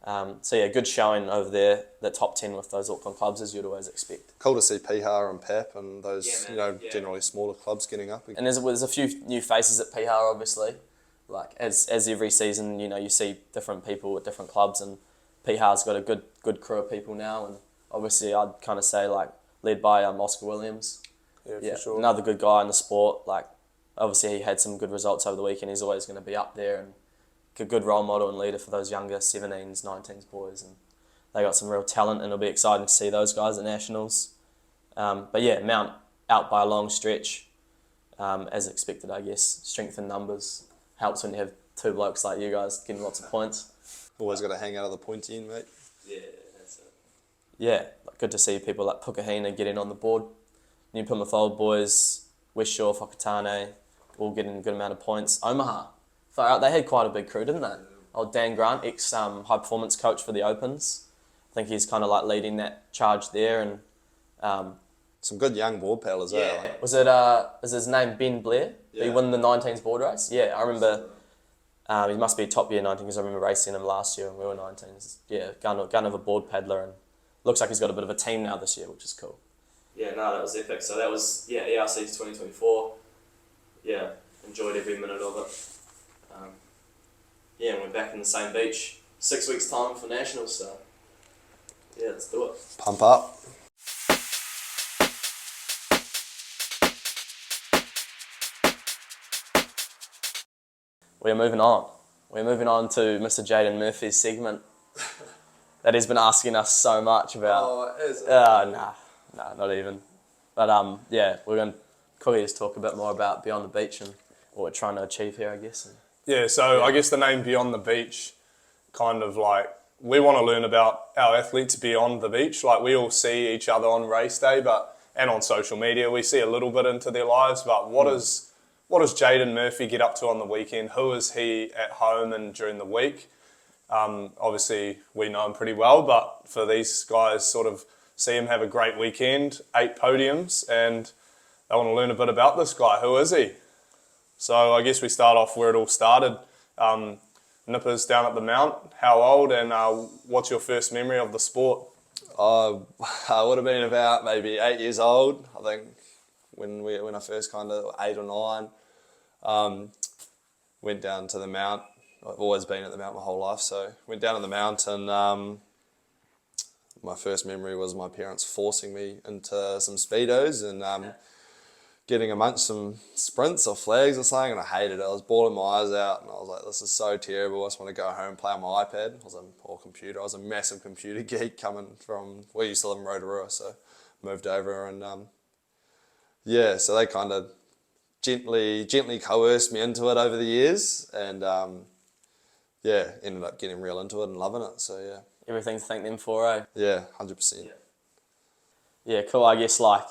Good showing over there, the top 10 with those Auckland clubs, as you'd always expect. Cool to see Piha and Pap and those generally smaller clubs getting up. And there's a few new faces at Piha, obviously. Like as every season, you see different people at different clubs, and Piha's got a good crew of people now, and obviously I'd kind of say like led by Oscar Williams. Yeah, for sure. Another good guy in the sport. Like obviously he had some good results over the weekend. He's always going to be up there, and a good role model and leader for those younger 17s, 19s boys, and they got some real talent, and it'll be exciting to see those guys at nationals. But yeah, Mount out by a long stretch, as expected, I guess. Strength in numbers helps when you have two blokes like you guys getting lots of points. Always got to hang out of the pointy end, mate. Yeah, that's it. Yeah, good to see people like Pukahina getting on the board. New Plymouth Old boys, West Shore, Whakatane, all getting a good amount of points. Omaha, far out, they had quite a big crew, didn't they? Old Dan Grant, ex-high performance coach for the Opens. I think he's kind of like leading that charge there. And Some good young board pal as well. yeah, is his name Ben Blair? Did he Yeah. win the 19s board race? Yeah, I remember. He must be a top year 19 because I remember racing him last year when we were 19s. Yeah, gun of a board paddler, and looks like he's got a bit of a team now this year, which is cool. Yeah, no, that was epic. So that was ERC's 2024. Yeah, enjoyed every minute of it. And we're back in the same beach 6 weeks time for nationals. So yeah, let's do it. Pump up. We're moving on. We're moving on to Mr. Jayden Murphy's segment that he's been asking us so much about. Oh, is it? Nah, not even. But yeah, we're going to quickly just talk a bit more about Beyond the Beach and what we're trying to achieve here, I guess. Yeah, so I guess the name Beyond the Beach, kind of like, we want to learn about our athletes beyond the beach. Like, we all see each other on race day, and on social media, we see a little bit into their lives, but what does Jayden Murphy get up to on the weekend? Who is he at home and during the week? Obviously, we know him pretty well, but for these guys, sort of see him have a great weekend, 8 podiums, and they want to learn a bit about this guy. Who is he? So I guess we start off where it all started. Nippers down at the Mount. How old, and what's your first memory of the sport? I would have been about maybe 8 years old, I think, when I first kind of 8 or 9. Went down to the Mount. I've always been at the Mount my whole life, so went down to the Mount, and my first memory was my parents forcing me into some speedos and getting amongst some sprints or flags or something, and I hated it. I was bawling my eyes out, and I was like, this is so terrible. I just want to go home and play on my iPad or computer. I was a massive computer geek coming from, we used to live in Rotorua, so moved over, and yeah, so they kind of gently coerced me into it over the years, and yeah, ended up getting real into it and loving it, so yeah. Everything to thank them for, eh? Yeah, 100%. Yeah, cool. I guess like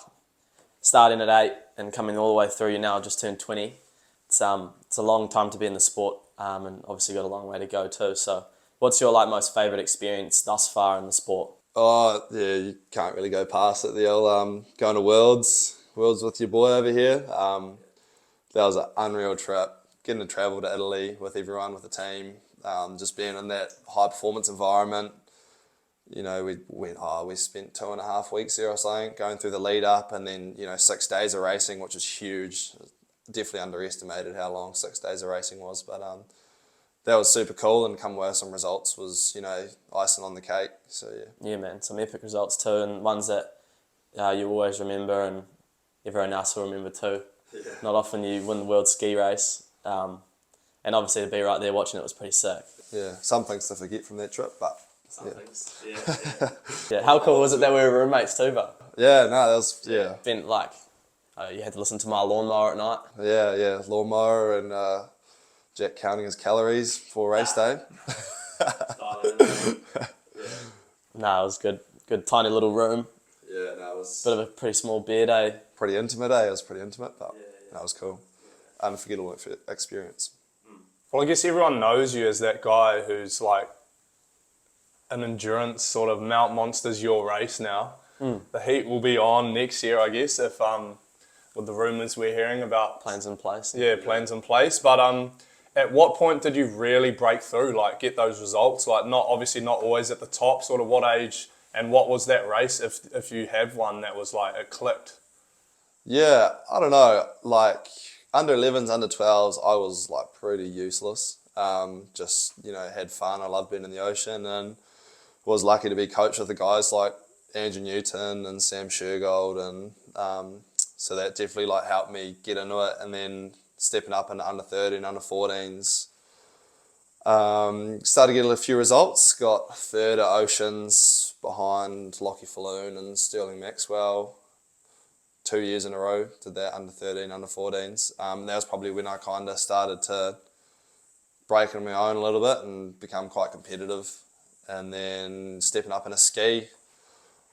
starting at 8 and coming all the way through, you now just turned 20. It's a long time to be in the sport, and obviously got a long way to go too. So what's your most favourite experience thus far in the sport? Oh, yeah, you can't really go past it. The old going to Worlds with your boy over here. That was an unreal trip. Getting to travel to Italy with everyone, with the team, just being in that high performance environment. You know, we spent 2.5 weeks there or something, going through the lead up, and then 6 days of racing, which was huge. Definitely underestimated how long 6 days of racing was, but that was super cool, and come with some results was icing on the cake. So yeah. Yeah, man, some epic results too, and ones that you always remember, and everyone else will remember too. Yeah. Not often you win the world ski race, and obviously to be right there watching it was pretty sick. Yeah, some things to forget from that trip, but some things. Yeah. Yeah. How cool was it that we were roommates too, but? Yeah, no, that was Been you had to listen to my lawnmower at night. Yeah, lawnmower and Jack counting his calories before race day. No, it was good. Good tiny little room. Yeah, no, it was Bit of a pretty small beer day. Pretty intimate, eh? It was pretty intimate, but that was cool. Unforgettable experience. Well, I guess everyone knows you as that guy who's like an endurance sort of Mount Monster's your race now. The heat will be on next year, I guess, if with the rumours we're hearing about Plans in place. Yeah, plans in place. But at what point did you really break through, like get those results? Like not always at the top. Sort of what age and what was that race? If you have one that was like it clicked. Yeah, I don't know. Like under 11s, under 12s, I was like pretty useless. Just had fun. I loved being in the ocean, and was lucky to be coached with the guys like Andrew Newton and Sam Shergold, and so that definitely like helped me get into it. And then stepping up into under 13, under 14s, started getting a few results. Got third at Oceans behind Lockie Falloon and Sterling Maxwell. 2 years in a row, did that under 13, under 14s. That was probably when I kind of started to break on my own a little bit and become quite competitive. And then stepping up in a ski,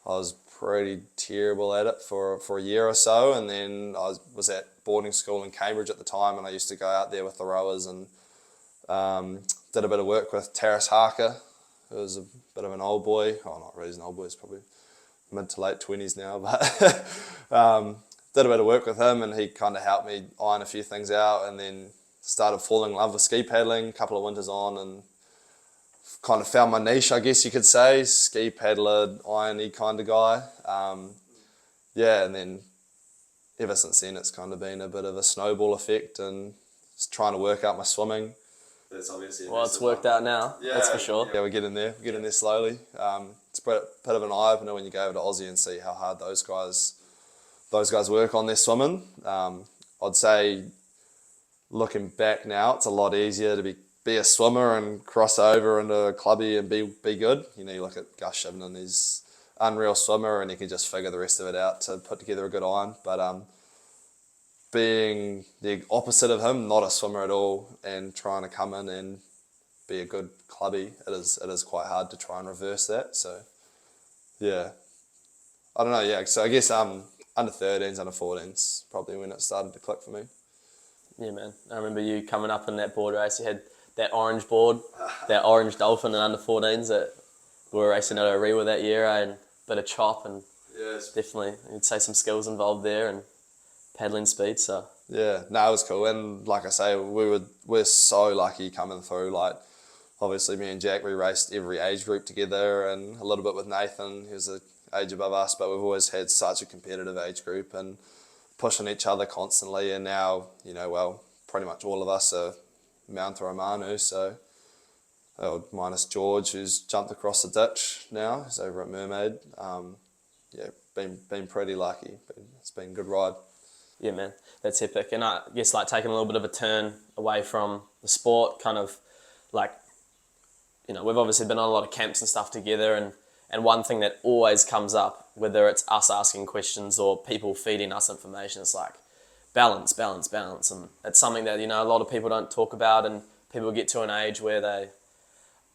I was pretty terrible at it for a year or so. And then I was at boarding school in Cambridge at the time, and I used to go out there with the rowers and did a bit of work with Terrace Harker, who was a bit of an old boy. Oh, not really, he's an old boy, he's probably mid to late 20s now, but did a bit of work with him, and he kind of helped me iron a few things out, and then started falling in love with ski paddling a couple of winters on, and kind of found my niche, I guess you could say, ski paddler, irony kind of guy. Yeah, and then ever since then it's kind of been a bit of a snowball effect, and just trying to work out my swimming. It's obviously it's worked out now, that's for sure. Yeah, we're getting there slowly. It's a bit of an eye-opener when you go over to Aussie and see how hard those guys work on their swimming. I'd say, looking back now, it's a lot easier to be a swimmer and cross over into a clubby and be good. You know, you look at Gus Shibnan, he's an unreal swimmer and he can just figure the rest of it out to put together a good iron. But being the opposite of him, not a swimmer at all, and trying to come in and be a good clubby, it is quite hard to try and reverse that. So, yeah, I don't know. Yeah, so I guess under 13s, under 14s, probably when it started to click for me. Yeah, man. I remember you coming up in that board race. You had that orange board, that orange dolphin, and under 14s that we were racing at Orewa that year, and a bit of chop, and definitely you'd say some skills involved there and paddling speed. So yeah, no, it was cool, and like I say, we're so lucky coming through. Like, obviously, me and Jack, we raced every age group together, and a little bit with Nathan, who's an age above us, but we've always had such a competitive age group and pushing each other constantly. And now, you know, well, pretty much all of us are Mount Romanu, so minus George, who's jumped across the ditch now. He's over at Mermaid. Yeah, been pretty lucky. It's been a good ride. yeah, man, that's epic. And I guess like taking a little bit of a turn away from the sport, kind of like, you know, we've obviously been on a lot of camps and stuff together, and one thing that always comes up, whether it's us asking questions or people feeding us information, it's like balance, balance, balance. And it's something that, you know, a lot of people don't talk about, and people get to an age where they,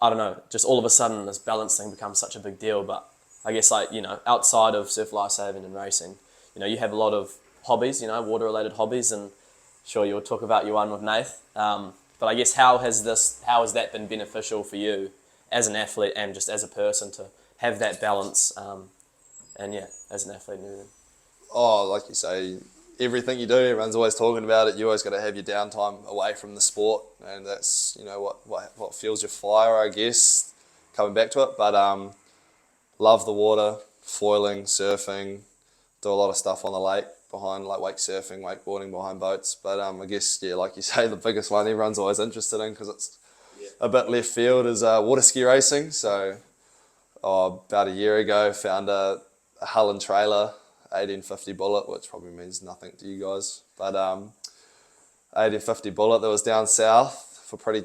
I don't know, just all of a sudden this balance thing becomes such a big deal. But I guess, like, you know, outside of surf lifesaving and racing, you know, you have a lot of hobbies, you know, water-related hobbies, and sure you'll talk about your one with Nath. But I guess how has that been beneficial for you as an athlete and just as a person to have that balance, and yeah, as an athlete and everything? Oh, like you say, everything you do, everyone's always talking about it. You always got to have your downtime away from the sport, and that's, you know, what fuels your fire, I guess, coming back to it. But love the water, foiling, surfing, do a lot of stuff on the lake behind, like wake surfing, wakeboarding behind boats. But I guess, yeah, like you say, the biggest one everyone's always interested in, because it's a bit left field, is water ski racing. So about a year ago, found a hull and trailer 1850 Bullet, which probably means nothing to you guys, but 1850 Bullet that was down south for pretty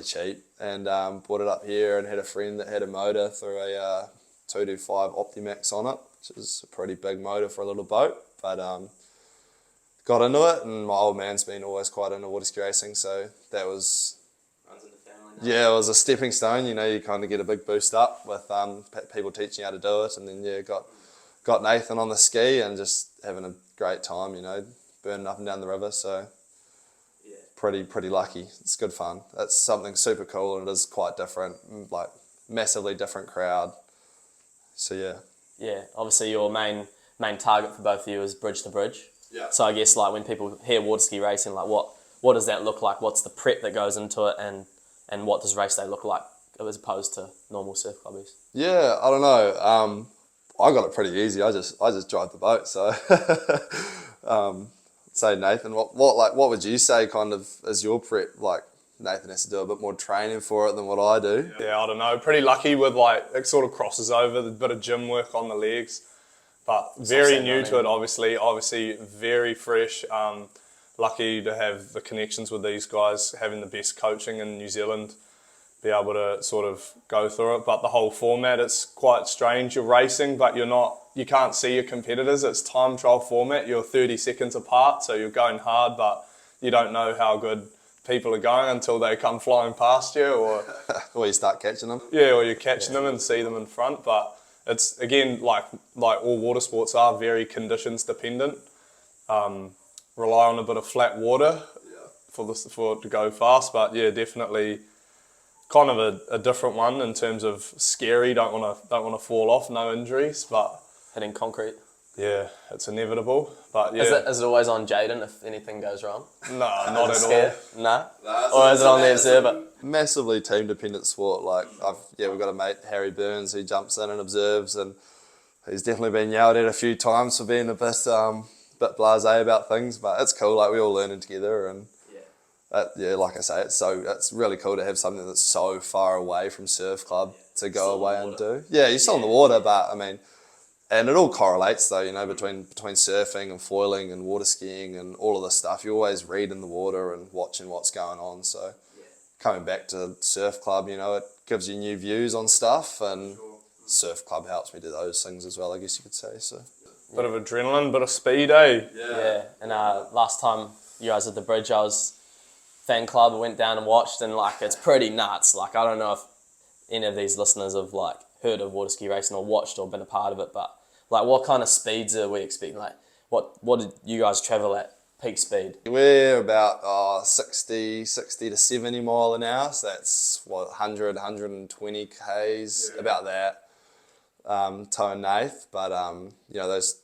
cheap, and brought it up here, and had a friend that had a motor through a 225 Optimax on it, which is a pretty big motor for a little boat. But got into it, and my old man's been always quite into water ski racing, so that was, Runs in the family now. yeah, it was a stepping stone. You know, you kind of get a big boost up with people teaching you how to do it, and then got Nathan on the ski and just having a great time, you know, burning up and down the river. So Yeah. pretty lucky. It's good fun. It's something super cool, and it is quite different, like massively different crowd. So yeah. Yeah, obviously your main target for both of you is bridge to bridge. Yeah. So I guess, like, when people hear water ski racing, like what does that look like? What's the prep that goes into it, and what does race day look like as opposed to normal surf clubbies? Yeah, I don't know. I got it pretty easy. I just drive the boat. So, say Nathan, what would you say kind of is your prep? Like, Nathan has to do a bit more training for it than what I do. Yeah, I don't know. Pretty lucky with, like, it sort of crosses over, the bit of gym work on the legs, but very new to it, obviously very fresh. Lucky to have the connections with these guys, having the best coaching in New Zealand. be able to sort of go through it. But the whole format, it's quite strange. You're racing, but you can't see your competitors. It's time trial format. You're 30 seconds apart, so you're going hard, but you don't know how good people are going until they come flying past you, or Or you start catching them. yeah, or you're catching them and see them in front. But it's again like all water sports are very conditions dependent. Rely on a bit of flat water for it to go fast. But yeah, definitely kind of a different one in terms of scary. Don't want to fall off. No injuries, but Hitting concrete. yeah, it's inevitable. But yeah, Is it always on Jayden if anything goes wrong? no, not at all. Nah? Or is it on the observer? Massively team dependent sport. Like we've got a mate, Harry Burns, who jumps in and observes, and he's definitely been yelled at a few times for being a bit blasé about things. But it's cool. Like, we all learning together, and like I say, it's really cool to have something that's so far away from surf club to go away and do. Yeah, you're still in the water, but I mean, and it all correlates though, between surfing and foiling and water skiing and all of this stuff. You always read in the water and watching what's going on. So coming back to surf club, it gives you new views on stuff, and surf club helps me do those things as well, I guess you could say. So Bit of adrenaline, bit of speed, eh? Yeah. And last time you guys at the bridge, I was fan club. I went down and watched, and like it's pretty nuts. Like, I don't know if any of these listeners have like heard of water ski racing or watched or been a part of it, but like, what kind of speeds are we expecting? Like, what did you guys travel at peak speed? we're about 60 to 70 mile an hour. So that's 120 k's, about that. Toe and Nath, but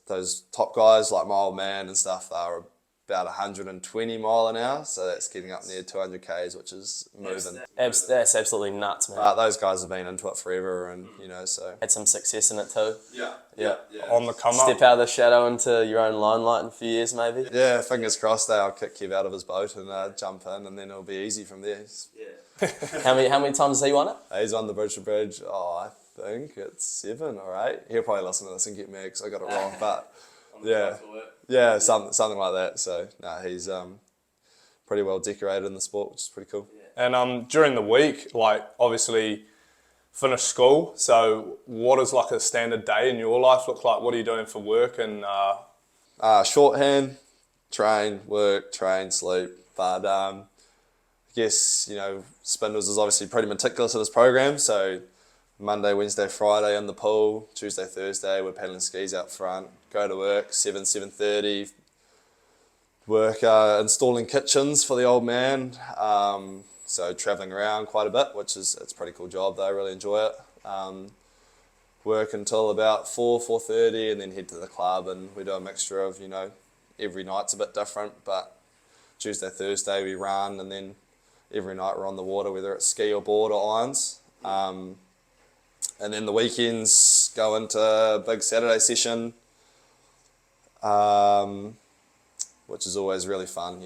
those top guys like my old man and stuff, they are about 120 mile an hour, so that's getting up near 200 k's, which is moving. That's absolutely nuts, man. But those guys have been into it forever, and so Had some success in it too. yeah. On the come Step up. out of the shadow into your own limelight in a few years, maybe. Yeah, fingers crossed. I'll kick Kev out of his boat and jump in, and then it'll be easy from there. How many times has he won it? He's on the bridge to bridge. I think it's 7 or 8. He'll probably listen to this and get mad because I got it wrong, but yeah, something like that. So he's pretty well decorated in the sport, which is pretty cool. And during the week, like, obviously finished school, so what does like a standard day in your life look like? What are you doing for work? And Shorthand, train, work, train, sleep. But I guess, Spindles is obviously pretty meticulous at his program. So Monday, Wednesday, Friday in the pool. Tuesday, Thursday, we're paddling skis out front. Go to work, 7:30. Work installing kitchens for the old man. So travelling around quite a bit, it's a pretty cool job though. I really enjoy it. Work until about 4:30, and then head to the club, and we do a mixture of, every night's a bit different, but Tuesday, Thursday we run, and then every night we're on the water, whether it's ski or board or irons. And then the weekends go into a big Saturday session, which is always really fun,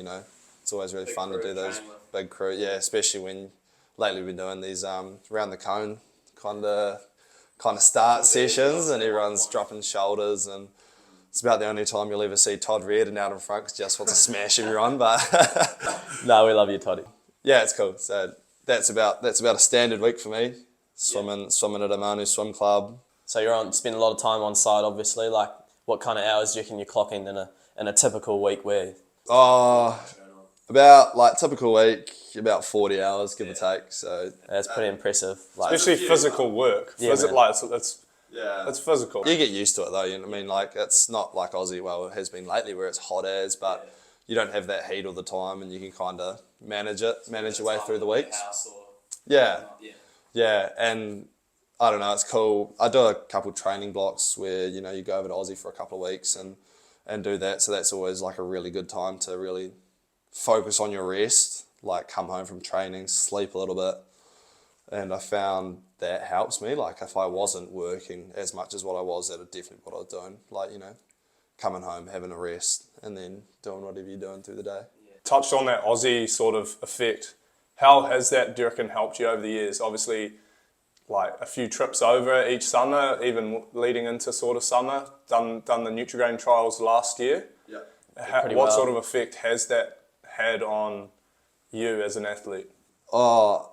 It's always really fun to do those big crew, especially when lately we've been doing these around the cone kind of start sessions, and everyone's dropping shoulders, and it's about the only time you'll ever see Todd Reardon out in front because he just wants to smash everyone. But No, we love you, Toddy. yeah, it's cool. So that's about a standard week for me. Swimming at a Manu swim club. So you spend a lot of time on site, obviously. Like, what kind of hours do you reckon you're clocking in a typical week where? About like typical week, about 40 hours, give or take. So That's pretty impressive. Like, especially physical work. Yeah, man. Like it's physical. you get used to it though. I mean, like, it's not like Aussie. Well, it has been lately where it's hot as, but you don't have that heat all the time, and you can kind of manage your way through the weeks. Yeah, and I don't know, it's cool. I do a couple training blocks where, you go over to Aussie for a couple of weeks and do that. So that's always like a really good time to really focus on your rest, like come home from training, sleep a little bit. And I found that helps me. Like, if I wasn't working as much as what I was, that'd definitely what I was doing. Like, coming home, having a rest, and then doing whatever you're doing through the day. Touched on that Aussie sort of effect. How has that, do you reckon, helped you over the years? Obviously, like a few trips over each summer, even leading into sort of summer. Done the Nutrigrain trials last year. What sort of effect has that had on you as an athlete? Oh,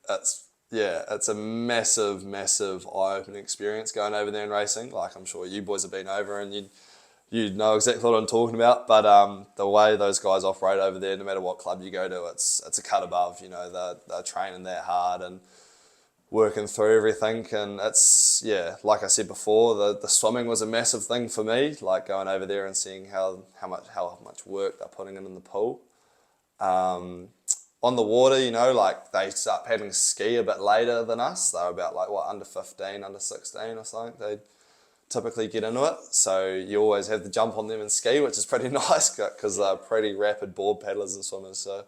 it's Yeah, it's a massive, massive eye-opening experience going over there and racing. Like, I'm sure you boys have been over and you know exactly what I'm talking about. But the way those guys operate over there, no matter what club you go to, it's a cut above. You know, they're training that hard and working through everything. And it's, yeah, like I said before, the swimming was a massive thing for me. Like going over there and seeing how much work they're putting in the pool. On the water, you know, like they start paddling ski a bit later than us. They're about like under 15, under 16 or something. They typically get into it. So you always have to jump on them and ski, which is pretty nice because they're pretty rapid board paddlers and swimmers. So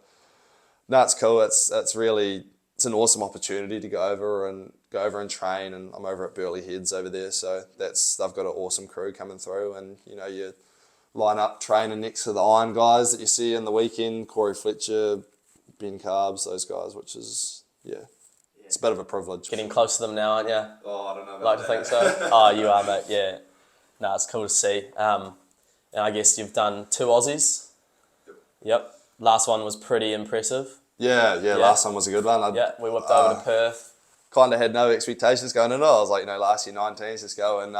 no, it's cool. It's an awesome opportunity to go over and train. And I'm over at Burley Heads over there, so they've got an awesome crew coming through. And you know, you line up training next to the Iron guys that you see in the weekend, Corey Fletcher, Ben Carbs, those guys, which is, it's a bit of a privilege. Getting close to them now, aren't you? Oh, I don't know about Like that. to think so? Oh, you are, mate, yeah. No, it's cool to see. And I guess you've done 2 Aussies. Yep. Last one was pretty impressive. Yeah, last one was a good one. Yeah, we whipped over to Perth. Kind of had no expectations going into it. I was like, last year 19s, just go and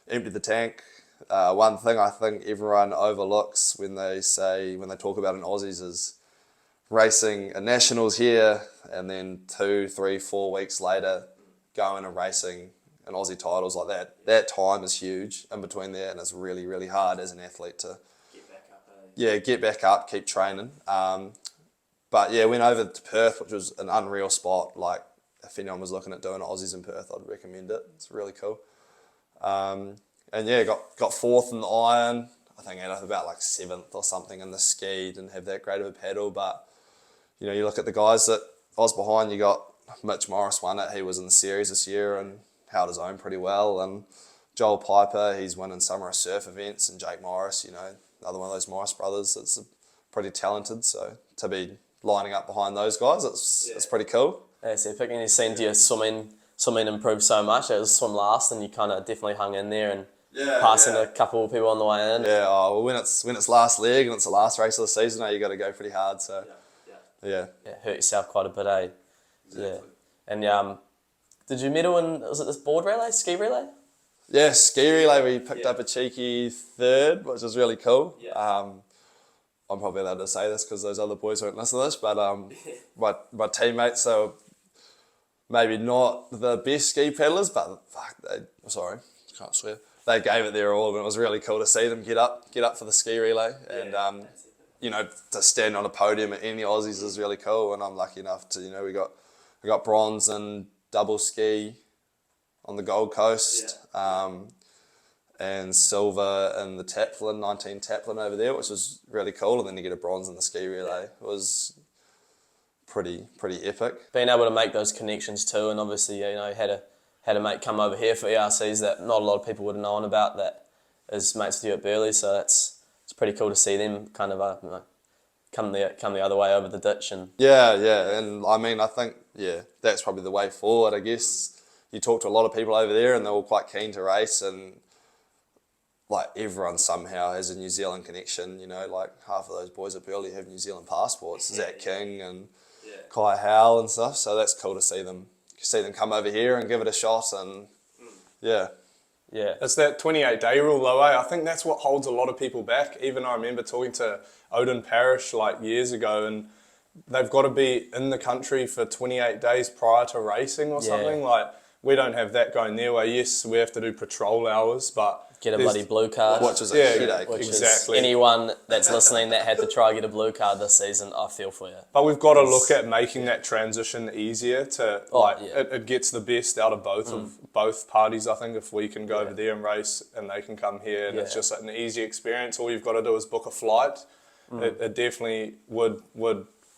empty the tank. One thing I think everyone overlooks when they talk about an Aussies is racing a nationals here and then 2, 3, 4 weeks later going and racing an Aussie titles like that. That time is huge in between there, and it's really, really hard as an athlete to get back up, keep training. But yeah, went over to Perth, which was an unreal spot. Like if anyone was looking at doing Aussies in Perth, I'd recommend it. It's really cool. And yeah, got 4th in the iron. I think I ended up about like 7th or something in the ski. Didn't have that great of a paddle, but you know, you look at the guys that I was behind. You got Mitch Morris won it. He was in the series this year and held his own pretty well. And Joel Piper, he's winning summer surf events. And Jake Morris, you know, another one of those Morris brothers that's pretty talented. So to be lining up behind those guys, it's pretty cool. Yeah, it's epic. And you've seen your swimming improve so much. It was swim last, and you kind of definitely hung in there and passing a couple of people on the way in. Yeah, well, when it's last leg and it's the last race of the season, you got to go pretty hard. So yeah, hurt yourself quite a bit, eh? Exactly. Yeah. And did you medal in, was it this board relay, ski relay? Yeah, ski relay, we picked up a cheeky 3rd, which was really cool. Yeah. I'm probably allowed to say this because those other boys won't listen to this, but my teammates, so maybe not the best ski paddlers, but can't swear. They gave it their all, and it was really cool to see them get up for the ski relay. And you know, to stand on a podium at any Aussies is really cool. And I'm lucky enough to, you know, we got bronze and double ski on the Gold Coast, and silver in the Taplin, 19 Taplin over there, which was really cool. And then to get a bronze in the ski relay was pretty epic. Being able to make those connections too, and obviously, you know, had a mate come over here for ERCs that not a lot of people would have known about that is mates with you at Burley, so it's pretty cool to see them kind of come the other way over the ditch. And and I mean, I think that's probably the way forward. I guess you talk to a lot of people over there and they're all quite keen to race, and like everyone somehow has a New Zealand connection, you know, like half of those boys at Burley have New Zealand passports, Zach King and Kai Howell and stuff, so that's cool to see them come over here and give it a shot. And yeah. It's that 28-day rule though, eh? I think that's what holds a lot of people back. Even I remember talking to Odin Parrish like years ago, and they've got to be in the country for 28 days prior to racing or something. Like, we don't have that going their way. Yes, we have to do patrol hours, but get a bloody blue card. Which is a headache. Exactly. Anyone that's listening that had to try get a blue card this season, I feel for you. But we've got to look at making that transition easier to it gets the best out of both parties. I think if we can go over there and race and they can come here, and it's just an easy experience. All you've got to do is book a flight. It definitely would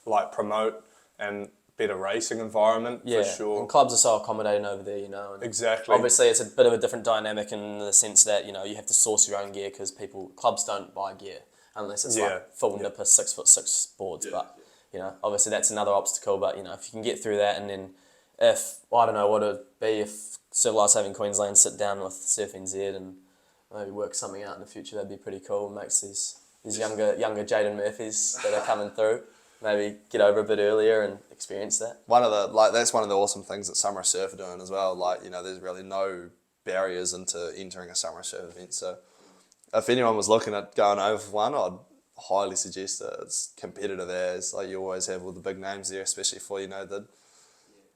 like promote and better racing environment for sure. And clubs are so accommodating over there, you know. And exactly. Obviously, it's a bit of a different dynamic in the sense that, you know, you have to source your own gear because clubs don't buy gear unless it's like full nipper 6'6" boards. But you know, obviously that's another obstacle. But you know, if you can get through that, and then if I don't know what it'd be if Civilised Saving Queensland sit down with Surf NZ and maybe work something out in the future, that'd be pretty cool. It makes these younger Jayden Murphys that are coming through. maybe get over a bit earlier and experience that. That's one of the awesome things that Summer Surf are doing as well. Like, you know, there's really no barriers into entering a Summer Surf event. So if anyone was looking at going over for one, I'd highly suggest that it's competitive as like you always have all the big names there, especially for, you know, the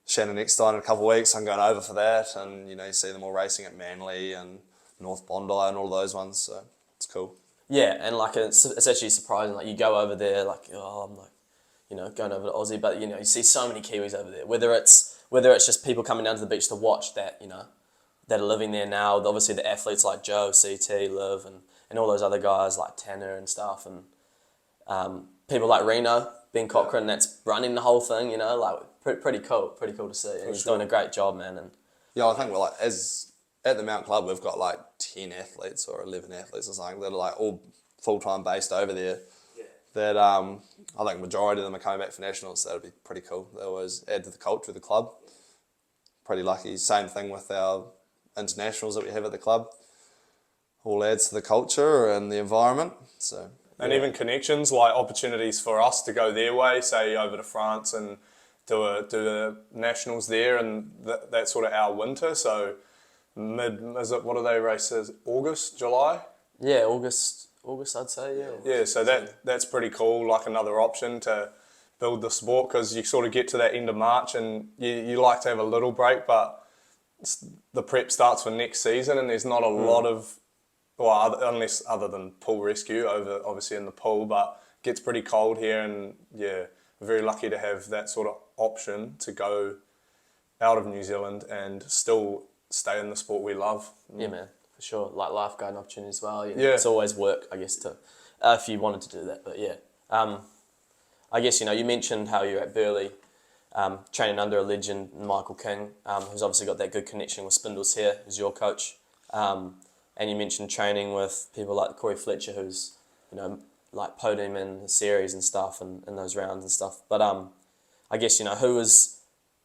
Shannon Eckstein in a couple of weeks. I'm going over for that, and you know, you see them all racing at Manly and North Bondi and all those ones. So it's cool. Yeah, and like it's actually surprising. Like you go over there, like I'm like, you know, going over to Aussie, but you know, you see so many Kiwis over there. Whether it's just people coming down to the beach to watch that, you know, that are living there now. Obviously, the athletes like Joe, CT, Liv, and all those other guys like Tanner and stuff, and people like Reno, Ben Cochran, that's running the whole thing. You know, like pretty cool to see. And he's doing a great job, man. And yeah, I think we're like at the Mount Club, we've got like 10 athletes or 11 athletes or something that are like all full-time based over there. Yeah. That I think majority of them are coming back for nationals, so that'll be pretty cool. They always add to the culture of the club. Pretty lucky. Same thing with our internationals that we have at the club. All adds to the culture and the environment. So. And even connections, like opportunities for us to go their way, say over to France and do the nationals there, and that's sort of our winter. So what do they race? August, July? Yeah, August I'd say, yeah. Yeah, so that's pretty cool, like another option to build the sport, because you sort of get to that end of March and you like to have a little break, but the prep starts for next season and there's not a lot of, well, unless other than pool rescue over obviously in the pool, but it gets pretty cold here, and yeah, we're very lucky to have that sort of option to go out of New Zealand and still stay in the sport we love. Yeah, man, for sure. Like lifeguarding opportunity as well. You know, Yeah. It's always work, I guess, to if you wanted to do that. But yeah, I guess, you know, you mentioned how you're at Burleigh, training under a legend, Michael King, who's obviously got that good connection with Spindles here, who's your coach. And you mentioned training with people like Corey Fletcher, who's, you know, like podium in the series and stuff, and those rounds and stuff. But I guess, you know,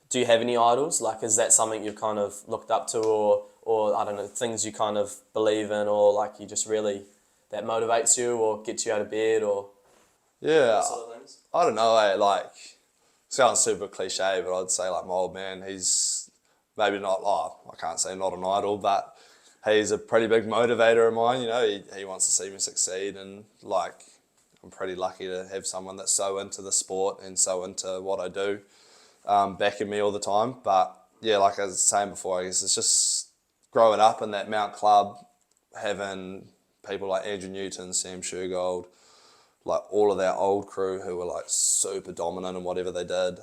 do you have any idols? Like, is that something you've kind of looked up to, or I don't know, things you kind of believe in, or like you just really, that motivates you or gets you out of bed, or Yeah, sort of things? I don't know, like, sounds super cliche, but I'd say like my old man, he's maybe not, I can't say not an idol, but he's a pretty big motivator of mine. You know, he wants to see me succeed, and like, I'm pretty lucky to have someone that's so into the sport and so into what I do, backing me all the time. But yeah, like I was saying before, I guess it's just growing up in that Mount Club, having people like Andrew Newton, Sam Shergold, like all of that old crew who were like super dominant in whatever they did.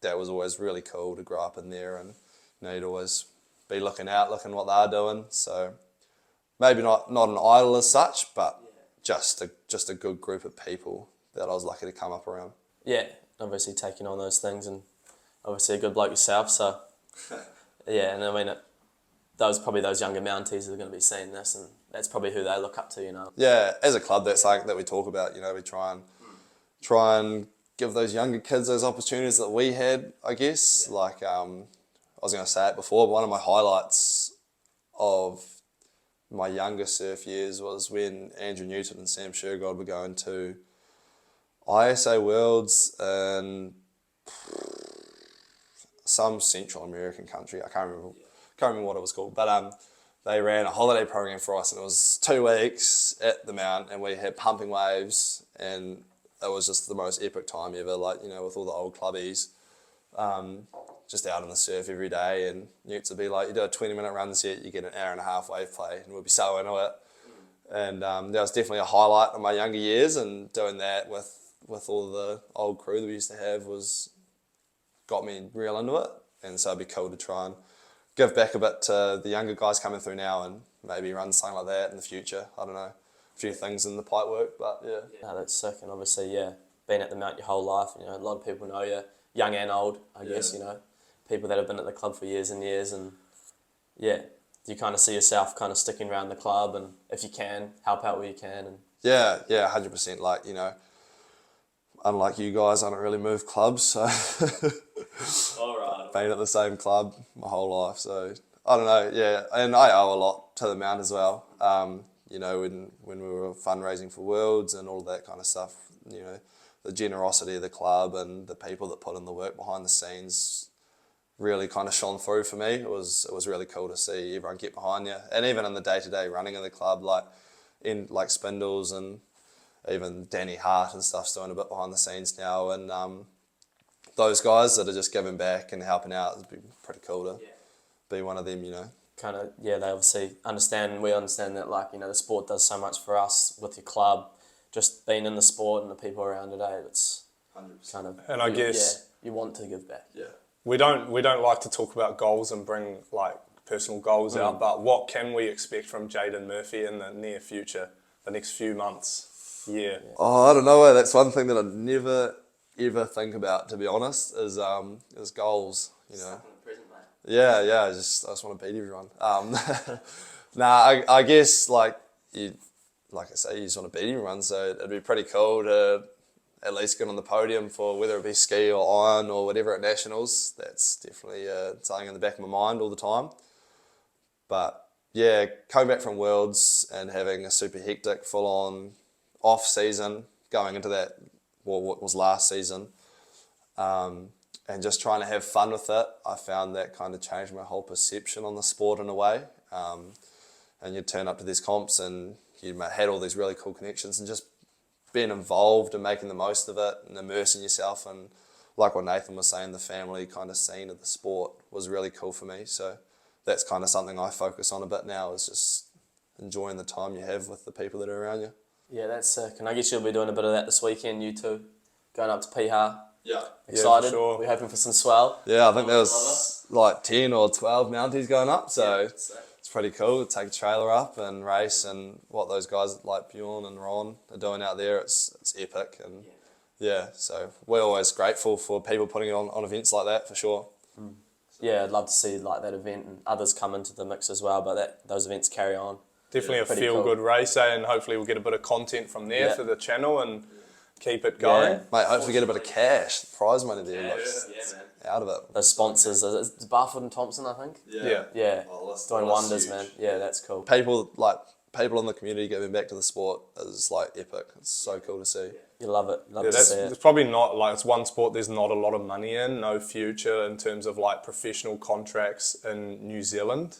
That was always really cool to grow up in there, and you know, you'd always be looking what they're doing. So maybe not an idol as such, but just a good group of people that I was lucky to come up around. Yeah, obviously taking on those things, and obviously a good bloke yourself. So yeah, and I mean, those younger Mounties are going to be seeing this, and that's probably who they look up to, you know. Yeah, as a club, that's something that we talk about. You know, we try and give those younger kids those opportunities that we had, I guess. Like, I was going to say it before, but one of my highlights of my younger surf years was when Andrew Newton and Sam Shergold were going to ISA Worlds in some Central American country. I can't remember what it was called, but they ran a holiday program for us, and it was 2 weeks at the Mount, and we had pumping waves, and it was just the most epic time ever. Like, you know, with all the old clubbies, just out on the surf every day, and Newts would be like, you do a 20-minute run set, you get an hour and a half wave play, and we'd be so into it. And that was definitely a highlight of my younger years, and doing that with all the old crew that we used to have got me real into it. And so it'd be cool to try and give back a bit to the younger guys coming through now, and maybe run something like that in the future. I don't know, a few things in the pipe work, but yeah. No, that's sick, and obviously, yeah, been at the Mount your whole life, you know, a lot of people know you, young and old, I guess, you know, people that have been at the club for years and years, and yeah, you kind of see yourself kind of sticking around the club, and if you can, help out where you can. And Yeah, 100%. Like, you know, unlike you guys, I don't really move clubs, so all right. been at the same club my whole life, so I don't know, yeah, and I owe a lot to the Mount as well. You know, when we were fundraising for Worlds and all that kind of stuff, you know, the generosity of the club and the people that put in the work behind the scenes really kind of shone through for me. It was really cool to see everyone get behind you, and even in the day-to-day running of the club, like Spindles and even Danny Hart and stuff's doing a bit behind the scenes now, and those guys that are just giving back and helping out, it'd be pretty cool to be one of them, you know. Kind of, yeah, they obviously understand, and we understand that, like, you know, the sport does so much for us with your club, just being in the sport and the people around it, it's 100%. kind of, And I guess you want to give back. Yeah. we don't like to talk about goals and bring like personal goals out, but what can we expect from Jayden Murphy in the near future, the next few months, year? Oh, I don't know. That's one thing that I never ever think about, to be honest, is goals. You know. Yeah. I just want to beat everyone. I guess like I say, you just want to beat everyone. So it'd be pretty cool to at least get on the podium for whether it be ski or iron or whatever at nationals. That's definitely something in the back of my mind all the time. But yeah, coming back from Worlds and having a super hectic, full-on off season, going into that, what was last season, and just trying to have fun with it, I found that kind of changed my whole perception on the sport in a way. And you'd turn up to these comps and you had all these really cool connections, and just being involved and making the most of it and immersing yourself, and like what Nathan was saying, the family kind of scene of the sport was really cool for me. So that's kind of something I focus on a bit now, is just enjoying the time you have with the people that are around you. Yeah, that's sick. And I guess you'll be doing a bit of that this weekend, you two, going up to Piha. Yeah. Excited? for sure. We're hoping for some swell. Yeah, I think there was like 10 or 12 Mounties going up, so it's pretty cool to take a trailer up and race, and what those guys like Bjorn and Ron are doing out there, it's epic. And so we're always grateful for people putting on events like that, for sure. Yeah, I'd love to see like that event and others come into the mix as well, but those events carry on. Definitely a Pretty feel-good race, and hopefully we'll get a bit of content from there for the channel and keep it Yeah. going. Mate, hopefully get a bit of cash, prize money there, man. out of it. Those sponsors, it's Barfoot and Thompson, I think. Yeah. Yeah, Oh, that's doing wonders, huge. man. Yeah, that's cool. People in the community giving back to the sport is like epic. It's so cool to see. You love it. Love Yeah, to see it. it's probably not like, it's one sport there's not a lot of money in, no future in terms of like professional contracts in New Zealand.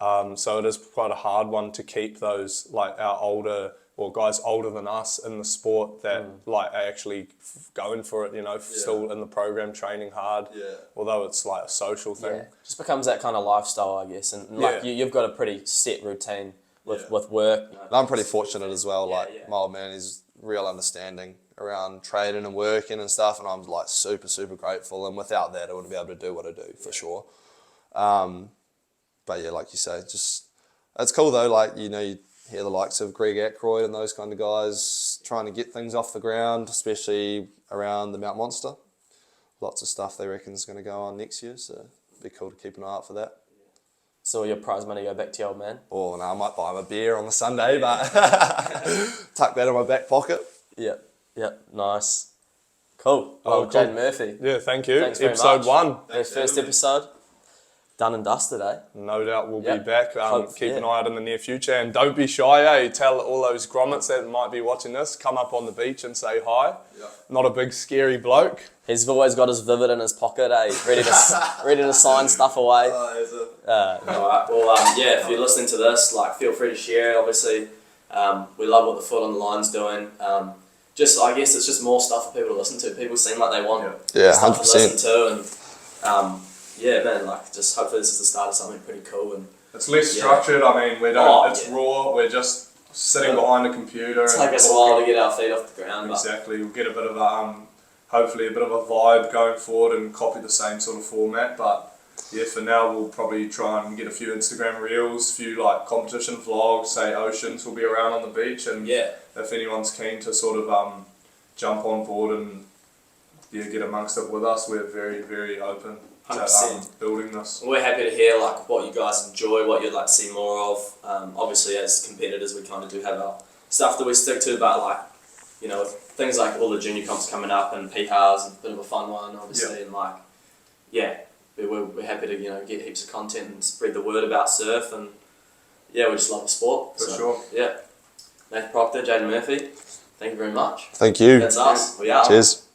So it is quite a hard one to keep those like our older or guys older than us in the sport that like are actually going for it, you know, still in the program training hard. Yeah. Although it's like a social thing. Yeah, just becomes that kind of lifestyle, I guess. And like you've got a pretty set routine with work. And I'm pretty fortunate as well. Like my old man is real understanding around trading and working and stuff, and I'm like super, super grateful. And without that, I wouldn't be able to do what I do, for sure. But yeah, like you say, just it's cool though. Like, you know, you hear the likes of Greg Ackroyd and those kind of guys trying to get things off the ground, especially around the Mount Monster. Lots of stuff they reckon is going to go on next year, so it'd be cool to keep an eye out for that. So your prize money go back to your old man? Oh no, I might buy him a beer on the Sunday, but tuck that in my back pocket. Yep, nice. Cool. Oh, Well, cool. Jaden Murphy. Yeah, thank you. Thanks very Episode much. 1. Our first episode. Done and dusted, eh? No doubt we'll be Yep. back. Keep an eye out in the near future, and don't be shy, eh? Tell all those grommets that might be watching this, come up on the beach and say hi. Not a big scary bloke. He's always got his Vivid in his pocket, eh? Ready to sign stuff away. Alright, well, if you're listening to this, like, feel free to share it. Obviously, we love what the Foot on the Line's doing. I guess it's just more stuff for people to listen to. People seem like they want stuff to 100%. listen to, and man, like, just hopefully this is the start of something pretty cool. And It's less structured. I mean, we don't. It's raw. We're just sitting behind a computer. It's take us a while to get our feet off the ground. Exactly. We'll get a bit of a, hopefully a bit of a vibe going forward and copy the same sort of format. But yeah, for now we'll probably try and get a few Instagram reels, a few like competition vlogs. Say Oceans will be around on the beach, and if anyone's keen to sort of jump on board and get amongst it with us, we're very, very open to building this. We're happy to hear like what you guys enjoy, what you'd like to see more of. Obviously, as competitors, we kind of do have our stuff that we stick to, but like, you know, things like all the junior comps coming up and PHAR's a bit of a fun one, obviously, and like, we're happy to, you know, get heaps of content and spread the word about surf, and we just love the sport. For sure. Yeah. Nath Proctor, Jaden Murphy. Thank you very much. Thank you. That's us. We are. Cheers.